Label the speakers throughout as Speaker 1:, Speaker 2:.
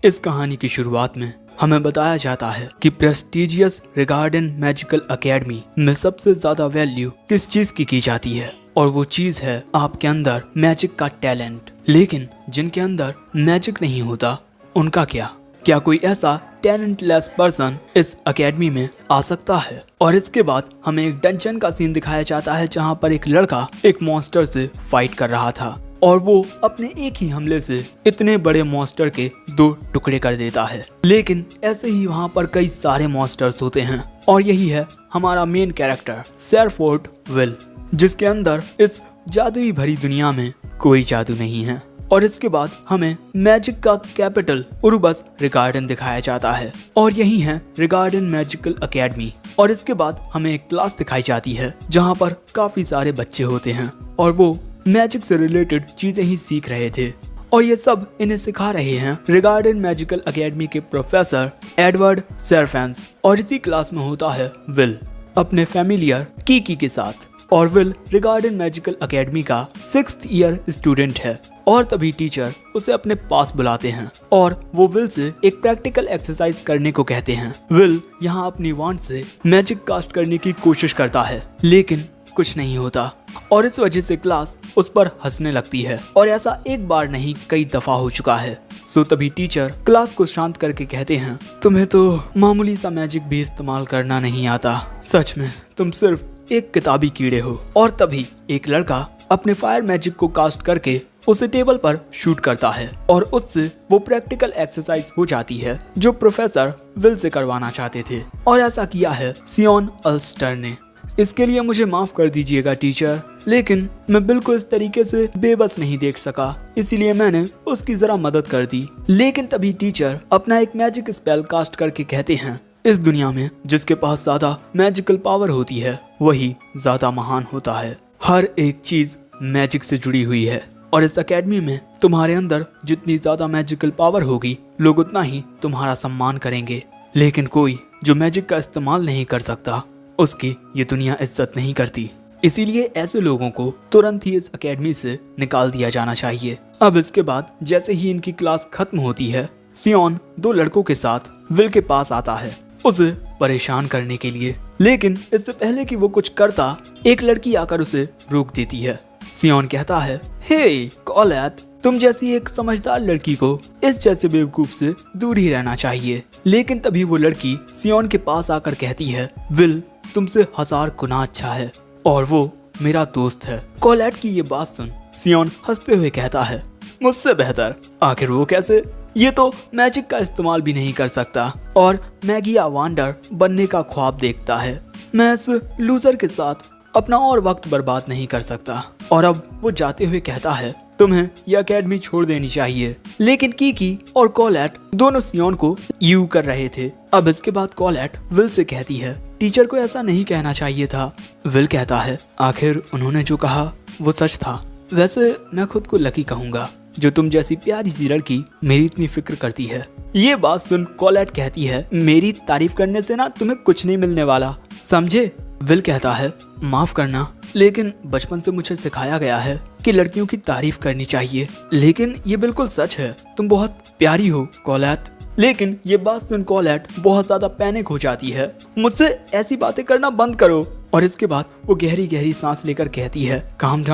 Speaker 1: इस कहानी की शुरुआत में हमें बताया जाता है कि प्रेस्टिजियस रिगार्डन मैजिकल एकेडमी में सबसे ज्यादा वैल्यू किस चीज की जाती है, और वो चीज है आपके अंदर मैजिक का टैलेंट। लेकिन जिनके अंदर मैजिक नहीं होता उनका क्या कोई ऐसा टैलेंटलेस पर्सन इस एकेडमी में आ सकता है? और इसके बाद हमें एक डंजन का सीन दिखाया जाता है जहाँ पर एक लड़का एक मॉन्स्टर से फाइट कर रहा था और वो अपने एक ही हमले से इतने बड़े मॉन्स्टर के 2 टुकड़े कर देता है। लेकिन ऐसे ही वहाँ पर कई सारे मॉन्स्टर्स होते हैं और यही है हमारा मेन कैरेक्टर सेरफोर्ड विल, जिसके अंदर इस जादुई भरी दुनिया में कोई जादू नहीं है। और इसके बाद हमें मैजिक का कैपिटल उरुबस रिगार्डन दिखाया जाता है और यही है रिगार्डन मैजिकल एकेडमी। और इसके बाद हमें एक क्लास दिखाई जाती है जहाँ पर काफी सारे बच्चे होते हैं और वो मैजिक से रिलेटेड चीजें ही सीख रहे थे और ये सब इन्हें सिखा रहे हैं रिगार्डन मैजिकल एकेडमी के प्रोफेसर एडवर्ड सेरफेंस। और इसी क्लास में होता है विल अपने फैमिलियर कीकी के साथ, और विल रिगार्डन मैजिकल एकेडमी का 6th ईयर स्टूडेंट है। और तभी टीचर उसे अपने पास बुलाते हैं और वो विल से एक प्रैक्टिकल एक्सरसाइज करने को कहते हैं। विल यहाँ अपनी वांड से मैजिक कास्ट करने की कोशिश करता है लेकिन कुछ नहीं होता और इस वजह से क्लास उस पर हंसने लगती है और ऐसा एक बार नहीं कई दफा हो चुका है। सो तभी टीचर क्लास को शांत करके कहते हैं, तुम्हें तो मामूली सा मैजिक भी इस्तेमाल करना नहीं आता, सच में तुम सिर्फ एक किताबी कीड़े हो। और तभी एक लड़का अपने फायर मैजिक को कास्ट करके उसे टेबल पर शूट करता है और उससे वो प्रैक्टिकल एक्सरसाइज हो जाती है जो प्रोफेसर विल से करवाना चाहते थे। और ऐसा किया है सियोन अल्स्टर ने। इसके लिए मुझे माफ कर दीजिएगा टीचर, लेकिन मैं बिल्कुल इस तरीके से बेबस नहीं देख सका, इसीलिए मैंने उसकी जरा मदद कर दी। लेकिन तभी टीचर अपना एक मैजिक स्पेल कास्ट करके कहते हैं, इस दुनिया में जिसके पास ज्यादा मैजिकल पावर होती है वही ज्यादा महान होता है। हर एक चीज मैजिक से जुड़ी हुई है और इस एकेडमी में तुम्हारे अंदर जितनी ज्यादा मैजिकल पावर होगी लोग उतना ही तुम्हारा सम्मान करेंगे। लेकिन कोई जो मैजिक का इस्तेमाल नहीं कर सकता उसकी ये दुनिया इज्जत नहीं करती, इसीलिए ऐसे लोगों को तुरंत ही इस एकेडमी से निकाल दिया जाना चाहिए। अब इसके बाद जैसे ही इनकी क्लास खत्म होती है, सियोन 2 लड़कों के साथ विल के पास आता है उसे परेशान करने के लिए। लेकिन इससे पहले कि वो कुछ करता, एक लड़की आकर उसे रोक देती है। सियोन कहता है, हे कॉलेट, तुम जैसी एक समझदार लड़की को इस जैसे बेवकूफ से दूर ही रहना चाहिए। लेकिन तभी वो लड़की सियोन के पास आकर कहती है, विल तुमसे 1000 गुना अच्छा है और वो मेरा दोस्त है। कॉलेट की ये बात सुन सियोन हंसते हुए कहता है, मुझसे बेहतर? आखिर वो कैसे? ये तो मैजिक का इस्तेमाल भी नहीं कर सकता और मैगिया वांडर बनने का ख्वाब देखता है। मैं इस लूजर के साथ अपना और वक्त बर्बाद नहीं कर सकता। और अब वो जाते हुए कहता है, तुम्हें यह एकेडमी छोड़ देनी चाहिए। लेकिन कीकी और कॉलेट दोनों सियोन को यू कर रहे थे। अब इसके बाद कॉलेट विल से कहती है, टीचर को ऐसा नहीं कहना चाहिए था। विल कहता है, आखिर उन्होंने जो कहा वो सच था। वैसे मैं खुद को लकी कहूँगा जो तुम जैसी प्यारी सी लड़की मेरी इतनी फिक्र करती है। ये बात सुन कॉलेट कहती है, मेरी तारीफ करने से ना तुम्हें कुछ नहीं मिलने वाला, समझे? विल कहता है, माफ करना, लेकिन बचपन से मुझे सिखाया गया है कि लड़कियों की तारीफ करनी चाहिए। लेकिन ये बिल्कुल सच है, तुम बहुत प्यारी हो कॉलेट। लेकिन ये बात सुन कॉलेट बहुत ज्यादा पैनिक हो जाती है, मुझसे ऐसी बातें करना बंद करो। और इसके बाद वो गहरी गहरी सांस लेकर कहती है, काम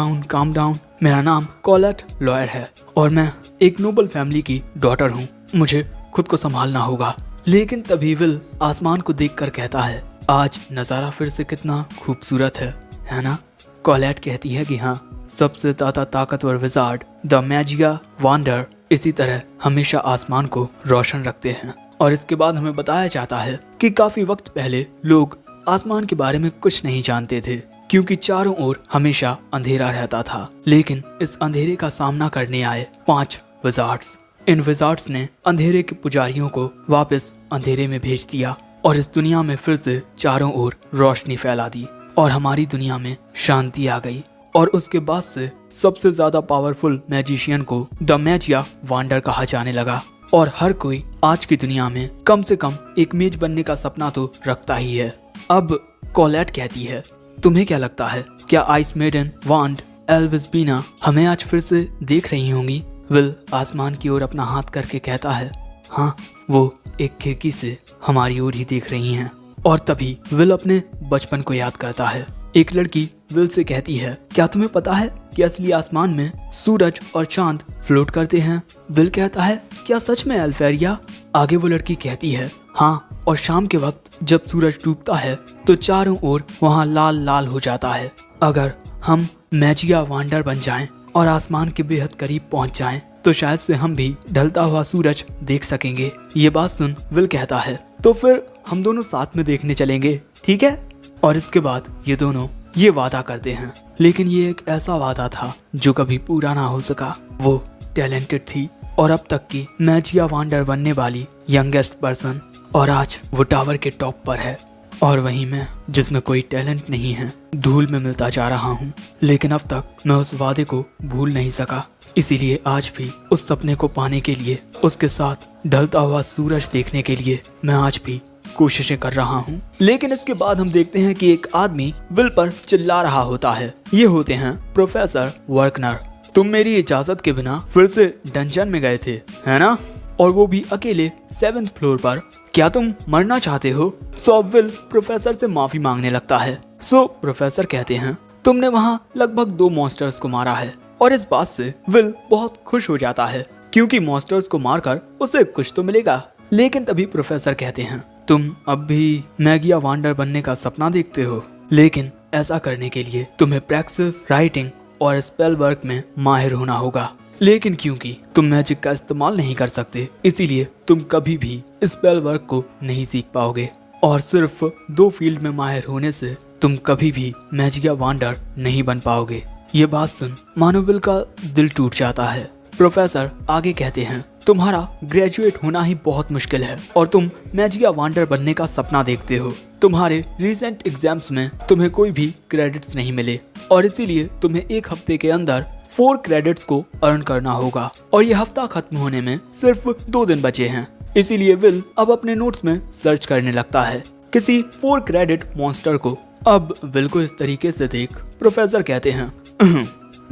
Speaker 1: डाउन, मेरा नाम कॉलेट लॉयर है और मैं एक नोबल फैमिली की डॉटर हूँ, मुझे खुद को संभालना होगा। लेकिन तभी विल आसमान को देखकर कहता है, आज नजारा फिर से कितना खूबसूरत है ना? कॉलेट कहती है कि हाँ, सबसे ज्यादा ताकतवर विजार्ड द मैजिया वांडर इसी तरह हमेशा आसमान को रोशन रखते हैं। और इसके बाद हमें बताया जाता है कि काफी वक्त पहले लोग आसमान के बारे में कुछ नहीं जानते थे क्योंकि चारों ओर हमेशा अंधेरा रहता था। लेकिन इस अंधेरे का सामना करने आए 5 विजार्ड्स। इन विजार्ड्स ने अंधेरे के पुजारियों को वापस अंधेरे में भेज दिया और इस दुनिया में फिर से चारों ओर रोशनी फैला दी और हमारी दुनिया में शांति आ गई। और उसके बाद से सबसे ज्यादा पावरफुल मैजिशियन को द मैजिया वांडर कहा जाने लगा और हर कोई आज की दुनिया में कम से कम एक मेज बनने का सपना तो रखता ही है। अब कॉलेट कहती है, तुम्हें क्या लगता है, क्या आइस मेडन वांड एल्विस्बीना हमें आज फिर से देख रही होंगी? विल आसमान की ओर अपना हाथ करके कहता है, हाँ, वो एक खिड़की से हमारी ओर ही देख रही हैं। और तभी विल अपने बचपन को याद करता है। एक लड़की विल से कहती है, क्या तुम्हें पता है कि असली आसमान में सूरज और चांद फ्लोट करते हैं? विल कहता है, क्या सच में अल्फेरिया? आगे वो लड़की कहती है, हाँ, और शाम के वक्त जब सूरज डूबता है तो चारों ओर वहाँ लाल लाल हो जाता है। अगर हम मैजिया वांडर बन जाएं और आसमान के बेहद करीब पहुँच जाएं तो शायद से हम भी ढलता हुआ सूरज देख सकेंगे। ये बात सुन विल कहता है, तो फिर हम दोनों साथ में देखने चलेंगे, ठीक है? और इसके बाद ये दोनों ये वादा करते हैं, लेकिन ये एक ऐसा वादा था जो कभी पूरा ना हो सका। वो टैलेंटेड थी और अब तक की मैजिया वांडर बनने वाली यंगेस्ट पर्सन, और आज वो टावर के टॉप पर है और वहीं मैं, जिसमें कोई टैलेंट नहीं है, धूल में मिलता जा रहा हूँ। लेकिन अब तक मैं उस वादे को भूल नहीं सका, इसीलिए आज भी उस सपने को पाने के लिए, उसके साथ ढलता हुआ सूरज देखने के लिए मैं आज भी कोशिशें कर रहा हूँ। लेकिन इसके बाद हम देखते हैं कि एक आदमी विल पर चिल्ला रहा होता है। ये होते हैं प्रोफेसर वर्कनर। तुम मेरी इजाजत के बिना फिर से डंजन में गए थे, है ना? और वो भी अकेले 7th फ्लोर पर। क्या तुम मरना चाहते हो? सो विल प्रोफेसर से माफी मांगने लगता है। सो प्रोफेसर कहते हैं, तुमने वहाँ लगभग 2 मॉन्स्टर्स को मारा है। और इस बात से विल बहुत खुश हो जाता है क्योंकि मॉन्स्टर्स को मारकर उसे कुछ तो मिलेगा। लेकिन तभी प्रोफेसर कहते हैं, तुम अब भी मैजिया वांडर बनने का सपना देखते हो, लेकिन ऐसा करने के लिए तुम्हें प्रैक्टिस, राइटिंग और स्पेल वर्क में माहिर होना होगा। लेकिन क्योंकि तुम मैजिक का इस्तेमाल नहीं कर सकते, इसीलिए तुम कभी भी स्पेल वर्क को नहीं सीख पाओगे। और सिर्फ 2 फील्ड में माहिर होने से तुम कभी भी मैजिया वांडर नहीं बन पाओगे। ये बात सुन मानो विल का दिल टूट जाता है। प्रोफेसर आगे कहते हैं, तुम्हारा ग्रेजुएट होना ही बहुत मुश्किल है और तुम मैजिया वांडर बनने का सपना देखते हो। तुम्हारे रिसेंट एग्जाम्स में तुम्हें कोई भी क्रेडिट्स नहीं मिले और इसीलिए तुम्हें 1 हफ्ते के अंदर 4 क्रेडिट्स को अर्न करना होगा और ये हफ्ता खत्म होने में सिर्फ 2 दिन बचे हैं। इसीलिए विल अब अपने नोट्स में सर्च करने लगता है किसी 4 क्रेडिट मॉन्स्टर को। अब विल को इस तरीके से देख प्रोफेसर कहते हैं,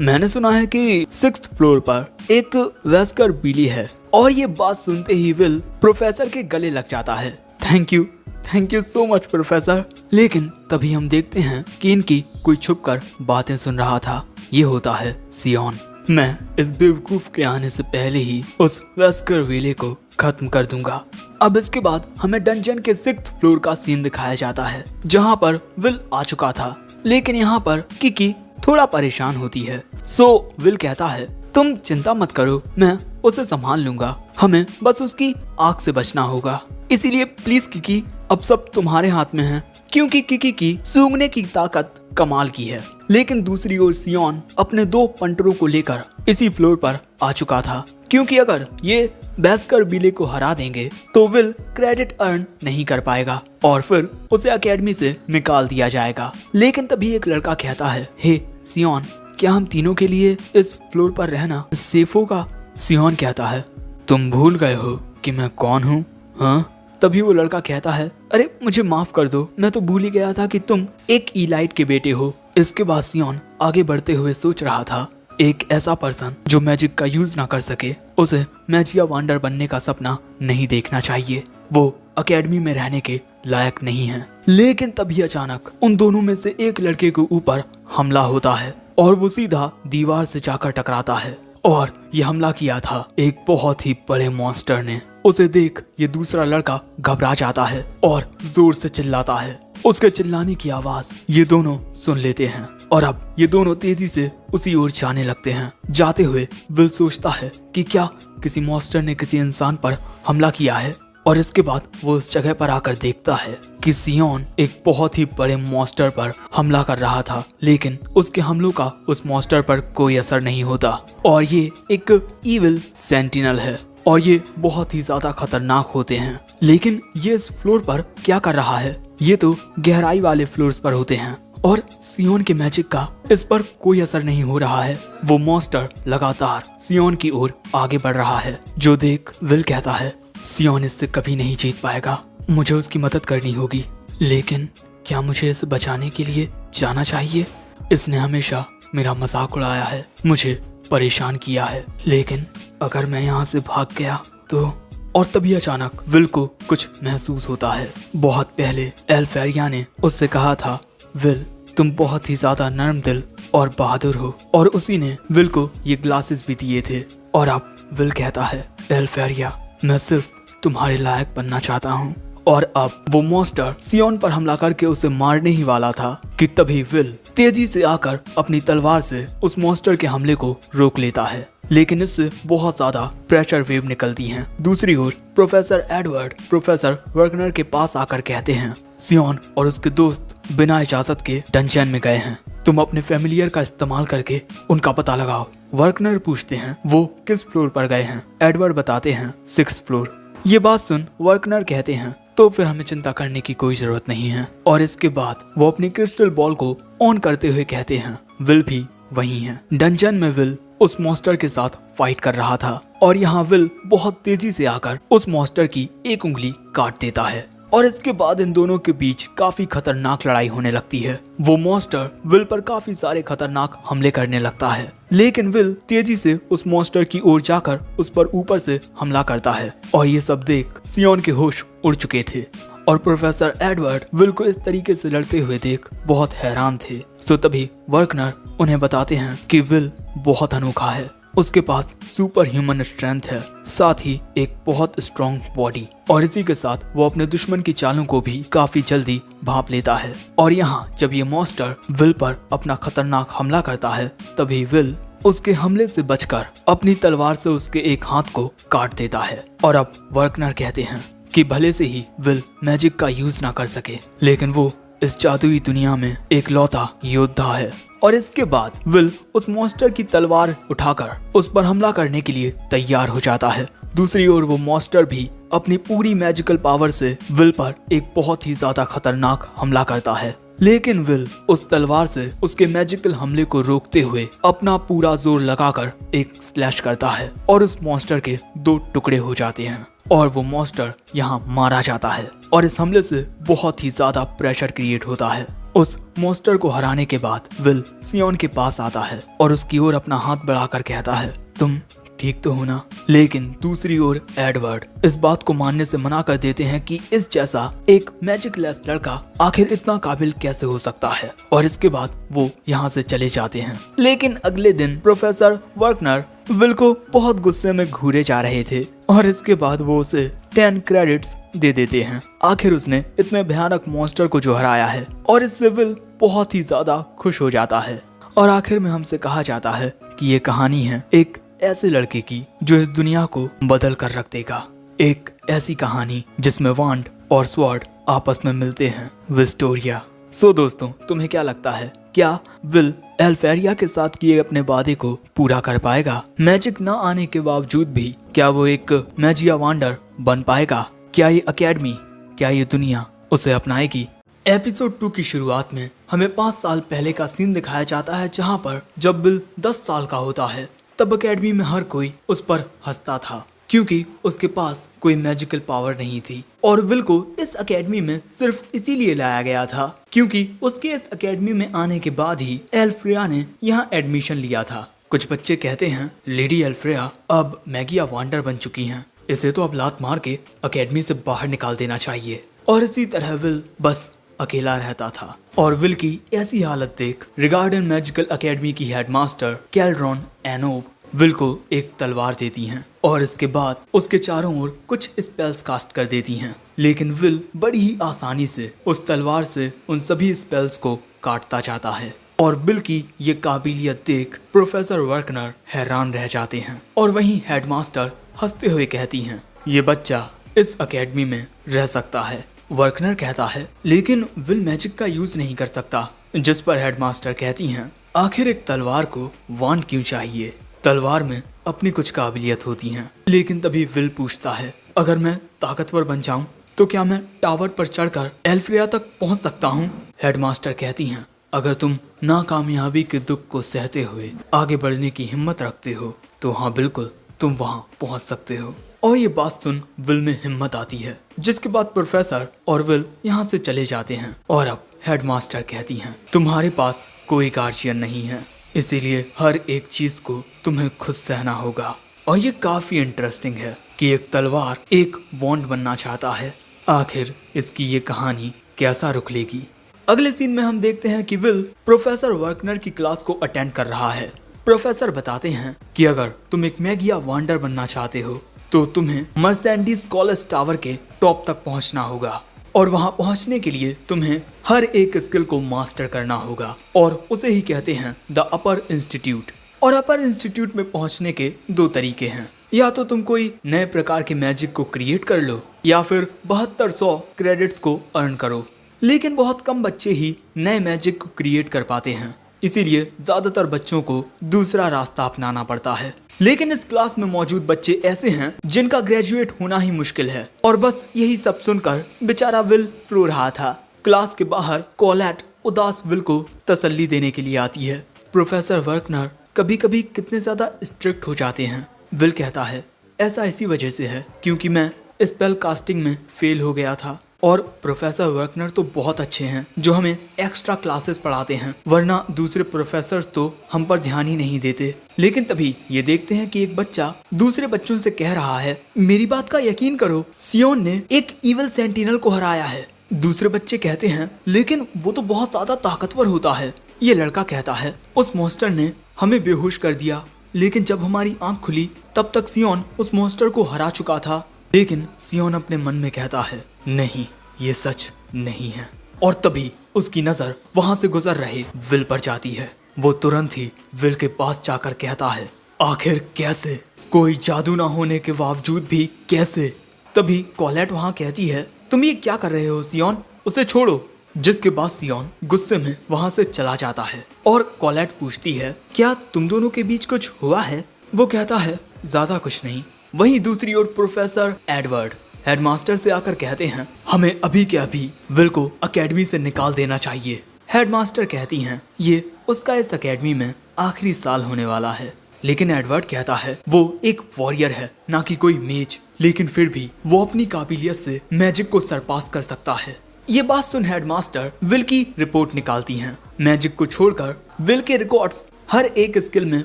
Speaker 1: मैंने सुना है कि 6th फ्लोर पर एक वेस्कर बिली है। और ये बात सुनते ही विल प्रोफेसर के गले लग जाता है। Thank you so much professor. लेकिन तभी हम देखते हैं कि इनकी कोई छुपकर बातें सुन रहा था। ये होता है सियोन। मैं इस बेवकूफ के आने से पहले ही उस वेस्कर विले को खत्म कर दूंगा। अब इसके बाद हमें डंजन के 6th फ्लोर का सीन दिखाया जाता है जहाँ पर विल आ चुका था। लेकिन यहाँ पर किकी थोड़ा परेशान होती है। सो विल कहता है, तुम चिंता मत करो, मैं उसे संभाल लूंगा। हमें बस उसकी आग से बचना होगा। इसीलिए प्लीज किकी, अब सब तुम्हारे हाथ में है, क्योंकि किकी की सूंघने की ताकत कमाल की है। लेकिन दूसरी ओर सियोन अपने 2 पंटरों को लेकर इसी फ्लोर पर आ चुका था, क्योंकि अगर ये वेस्कर बिले को हरा देंगे तो विल क्रेडिट अर्न नहीं कर पाएगा और फिर उसे एकेडमी से निकाल दिया जाएगा। लेकिन तभी एक लड़का कहता है, हे सियोन, क्या हम तीनों के लिए इस फ्लोर पर रहना सेफ होगा? सियोन कहता है, तुम भूल गए हो कि मैं कौन हूँ? हाँ? तभी वो लड़का कहता है, अरे मुझे माफ कर दो, मैं तो भूल ही गया था कि तुम एक इलाइट के बेटे हो। इसके बाद सियोन आगे बढ़ते हुए सोच रहा था, एक ऐसा पर्सन जो मैजिक का यूज ना कर सके, उसे मैजिया वांडर बनने का सपना नहीं देखना चाहिए। वो एकेडमी में रहने के लायक नहीं है। लेकिन तभी अचानक उन दोनों में से एक लड़के के ऊपर हमला होता है और वो सीधा दीवार से जाकर टकराता है। और ये हमला किया था एक बहुत ही बड़े मॉन्स्टर ने। उसे देख ये दूसरा लड़का घबरा जाता है और जोर से चिल्लाता है। उसके चिल्लाने की आवाज ये दोनों सुन लेते हैं और अब ये दोनों तेजी से उसी ओर जाने लगते हैं। जाते हुए विल सोचता है कि क्या किसी मॉन्स्टर ने किसी इंसान पर हमला किया है, और इसके बाद वो उस जगह पर आकर देखता है कि सियोन एक बहुत ही बड़े मॉन्स्टर पर हमला कर रहा था, लेकिन उसके हमलों का उस मॉन्स्टर पर कोई असर नहीं होता। और ये एक इविल सेंटिनल है और ये बहुत ही ज्यादा खतरनाक होते हैं। लेकिन ये इस फ्लोर पर क्या कर रहा है? ये तो गहराई वाले फ्लोर्स पर होते हैं और सियोन के मैजिक का इस पर कोई असर नहीं हो रहा है। वो मॉन्स्टर लगातार सियोन की ओर आगे बढ़ रहा है, जो देख विल कहता है, सियोन इससे कभी नहीं जीत पाएगा, मुझे उसकी मदद करनी होगी। लेकिन क्या मुझे इसे बचाने के लिए जाना चाहिए? इसने हमेशा मेरा मजाक उड़ाया है, मुझे परेशान किया है, लेकिन अगर मैं यहाँ से भाग गया तो और तभी अचानक विल को कुछ महसूस होता है। बहुत पहले एल्फेरिया ने उससे कहा था, विल तुम बहुत ही ज्यादा नरम दिल और बहादुर हो, और उसी ने विल को ये ग्लासेस भी दिए थे। और अब विल कहता है, एल्फेरिया मैं सिर्फ तुम्हारे लायक बनना चाहता हूँ। और अब वो मॉन्स्टर सियोन पर हमला करके उसे मारने ही वाला था कि तभी विल तेजी से आकर अपनी तलवार से उस मॉन्स्टर के हमले को रोक लेता है, लेकिन इससे बहुत ज्यादा प्रेशर वेव निकलती हैं। दूसरी ओर प्रोफेसर एडवर्ड प्रोफेसर वर्कनर के पास आकर कहते हैं, सियोन और उसके दोस्त बिना इजाजत के डंजन में गए हैं, तुम अपने फैमिलियर का इस्तेमाल करके उनका पता लगाओ। वर्कनर पूछते हैं वो किस फ्लोर पर गए हैं। एडवर्ड बताते हैं 6th फ्लोर। ये बात सुन वर्कनर कहते हैं, तो फिर हमें चिंता करने की कोई जरूरत नहीं है। और इसके बाद वो अपनी क्रिस्टल बॉल को ऑन करते हुए कहते हैं, विल भी वही है। डंजन में विल उस मॉन्स्टर के साथ फाइट कर रहा था और यहाँ विल बहुत तेजी से आकर उस मॉन्स्टर की एक उंगली काट देता है। और इसके बाद इन दोनों के बीच काफी खतरनाक लड़ाई होने लगती है। वो मॉन्स्टर विल पर काफी सारे खतरनाक हमले करने लगता है, लेकिन विल तेजी से उस मॉन्स्टर की ओर जाकर उस पर ऊपर से हमला करता है। और ये सब देख सियोन के होश उड़ चुके थे और प्रोफेसर एडवर्ड विल को इस तरीके से लड़ते हुए देख बहुत हैरान थे। सो तभी वर्कनर उन्हें बताते हैं कि विल बहुत अनोखा है, उसके पास सुपर ह्यूमन स्ट्रेंथ है, साथ ही एक बहुत स्ट्रॉन्ग बॉडी, और इसी के साथ वो अपने दुश्मन की चालों को भी काफी जल्दी भांप लेता है। और यहाँ जब ये मॉन्स्टर विल पर अपना खतरनाक हमला करता है, तभी विल उसके हमले से बचकर अपनी तलवार से उसके एक हाथ को काट देता है। और अब वर्कनर कहते हैं कि भले से ही विल मैजिक का यूज ना कर सके, लेकिन वो इस जादुई दुनिया में एक लौता योद्धा है। और इसके बाद विल उस मॉन्स्टर की तलवार उठाकर उस पर हमला करने के लिए तैयार हो जाता है। दूसरी ओर वो मॉन्स्टर भी अपनी पूरी मैजिकल पावर से विल पर एक बहुत ही ज्यादा खतरनाक हमला करता है, लेकिन विल उस तलवार से उसके मैजिकल हमले को रोकते हुए अपना पूरा जोर लगाकर एक स्लैश करता है और उस मॉन्स्टर के 2 टुकड़े हो जाते हैं और वो मॉन्स्टर यहाँ मारा जाता है। और इस हमले से बहुत ही ज्यादा प्रेशर क्रिएट होता है। उस मॉन्स्टर को हराने के बाद विल सियोन के पास आता है और उसकी ओर अपना हाथ बढ़ाकर कहता है, तुम ठीक तो हो ना। लेकिन दूसरी ओर एडवर्ड इस बात को मानने से मना कर देते हैं कि इस जैसा एक मैजिक लेस लड़का आखिर इतना काबिल कैसे हो सकता है, और इसके बाद वो यहाँ से चले जाते हैं। लेकिन अगले दिन प्रोफेसर वर्कनर विल को बहुत गुस्से में घूरे जा रहे थे और इसके बाद वो उसे 10 क्रेडिट्स दे देते हैं। आखिर उसने इतने भयानक मॉन्स्टर को जो हराया है, और इससे विल बहुत ही ज्यादा खुश हो जाता है। और आखिर में हमसे कहा जाता है कि ये कहानी है एक ऐसे लड़के की जो इस दुनिया को बदल कर रख देगा। एक ऐसी कहानी जिसमें वांड और स्वॉर्ड आपस में मिलते हैं, विस्टोरिया। सो दोस्तों, तुम्हें क्या लगता है, क्या विल एल्फेरिया के साथ किए अपने वादे को पूरा कर पाएगा? मैजिक न आने के बावजूद भी क्या वो एक मैजिया वांडर बन पाएगा? क्या ये अकेडमी, क्या ये दुनिया उसे अपनाएगी? एपिसोड 2 की शुरुआत में हमें 5 साल पहले का सीन दिखाया जाता है, जहाँ पर जब विल 10 साल का होता है तब अकेडमी में हर कोई उस पर हंसता था, क्योंकि उसके पास कोई मैजिकल पावर नहीं थी। और विल को इस अकेडमी में सिर्फ इसीलिए लाया गया था क्योंकि उसके इस अकेडमी में आने के बाद ही एल्फ्रेया ने यहाँ एडमिशन लिया था। कुछ बच्चे कहते हैं लेडी एल्फ्रेया अब मैगिया वांडर बन चुकी हैं, इसे तो अब लात मार के अकेडमी से बाहर निकाल देना चाहिए। और इसी तरह विल बस अकेला रहता था। और विल की ऐसी हालत देख रिगार्डन मैजिकल अकेडमी की हेडमास्टर कैल्ड्रॉन एनोव विल को एक तलवार देती हैं और इसके बाद उसके चारों ओर कुछ स्पेल्स कास्ट कर देती हैं। लेकिन विल बड़ी ही आसानी से उस तलवार से उन सभी स्पेल्स को काटता जाता है। और विल की ये काबिलियत देख प्रोफेसर वर्कनर हैरान रह जाते हैं और वहीं हेडमास्टर हंसते हुए कहती हैं, ये बच्चा इस अकेडमी में रह सकता है। वर्कनर कहता है लेकिन विल मैजिक का यूज नहीं कर सकता, जिस पर हेडमास्टर कहती हैं, आखिर एक तलवार को वांड क्यों चाहिए? तलवार में अपनी कुछ काबिलियत होती हैं। लेकिन तभी विल पूछता है, अगर मैं ताकतवर बन जाऊं तो क्या मैं टावर पर चढ़कर एल्फ्रेया तक पहुंच सकता हूं? हेडमास्टर कहती हैं, अगर तुम नाकामयाबी के दुख को सहते हुए आगे बढ़ने की हिम्मत रखते हो तो हाँ बिल्कुल तुम वहां पहुंच सकते हो। और ये बात सुन विल में हिम्मत आती है, जिसके बाद प्रोफेसर और विल यहाँ से चले जाते हैं। और अब हेडमास्टर कहती हैं, तुम्हारे पास कोई गार्जियन नहीं है, इसीलिए हर एक चीज को तुम्हें खुद सहना होगा। और ये काफी इंटरेस्टिंग है कि एक तलवार एक वॉन्ड बनना चाहता है। आखिर इसकी ये कहानी कैसा रुख लेगी। अगले सीन में हम देखते हैं कि विल प्रोफेसर वर्कनर की क्लास को अटेंड कर रहा है। प्रोफेसर बताते हैं कि अगर तुम एक मैगिया वॉन्डर बनना चाहते हो तो तुम्हें मर्सेंडीज कॉलेज टावर के टॉप तक पहुंचना होगा और वहां पहुंचने के लिए तुम्हें हर एक स्किल को मास्टर करना होगा और उसे ही कहते हैं द अपर इंस्टीट्यूट। और अपर इंस्टीट्यूट में पहुंचने के दो तरीके हैं, या तो तुम कोई नए प्रकार के मैजिक को क्रिएट कर लो या फिर 7200 क्रेडिट्स को अर्न करो। लेकिन बहुत कम बच्चे ही नए मैजिक को क्रिएट कर पाते हैं, इसीलिए ज्यादातर बच्चों को दूसरा रास्ता अपनाना पड़ता है। लेकिन इस क्लास में मौजूद बच्चे ऐसे हैं जिनका ग्रेजुएट होना ही मुश्किल है और बस यही सब सुनकर बेचारा विल रो रहा था। क्लास के बाहर कोलेट उदास विल को तसल्ली देने के लिए आती है। प्रोफेसर वर्कनर कभी कभी कितने ज्यादा स्ट्रिक्ट हो जाते हैं। विल कहता है ऐसा इसी वजह से है क्योंकि मैं स्पेल कास्टिंग में फेल हो गया था और प्रोफेसर वर्कनर तो बहुत अच्छे हैं जो हमें एक्स्ट्रा क्लासेस पढ़ाते हैं, वरना दूसरे प्रोफेसर्स तो हम पर ध्यान ही नहीं देते। लेकिन तभी ये देखते हैं कि एक बच्चा दूसरे बच्चों से कह रहा है मेरी बात का यकीन करो, सियोन ने एक इविल सेंटिनल को हराया है। दूसरे बच्चे कहते हैं लेकिन वो तो बहुत ज्यादा ताकतवर होता है। ये लड़का कहता है उस मॉन्स्टर ने हमें बेहोश कर दिया, लेकिन जब हमारी आंख खुली तब तक सियोन उस मॉन्स्टर को हरा चुका था। लेकिन सियोन अपने मन में कहता है नहीं, ये सच नहीं है। और तभी उसकी नजर वहां से गुजर रहे विल पर जाती है। वो तुरंत ही विल के पास जाकर कहता है आखिर कैसे, कोई जादू ना होने के बावजूद भी कैसे। तभी कोलेट वहां कहती है तुम ये क्या कर रहे हो सियोन, उसे छोड़ो। जिसके बाद सियोन गुस्से में वहां से चला जाता है और कोलेट पूछती है क्या तुम दोनों के बीच कुछ हुआ है। वो कहता है ज्यादा कुछ नहीं। वहीं दूसरी ओर प्रोफेसर एडवर्ड हेडमास्टर से आकर कहते हैं हमें अभी के अभी विल को एकेडमी से निकाल देना चाहिए। हेडमास्टर कहती हैं ये उसका इस एकेडमी में आखिरी साल होने वाला है। लेकिन एडवर्ड कहता है वो एक वॉरियर है ना कि कोई मेज, लेकिन फिर भी वो अपनी काबिलियत से मैजिक को सरपास कर सकता है। ये बात सुन हेडमास्टर विल की रिपोर्ट निकालती हैं। मैजिक को छोड़कर विल के रिकॉर्ड्स हर एक स्किल में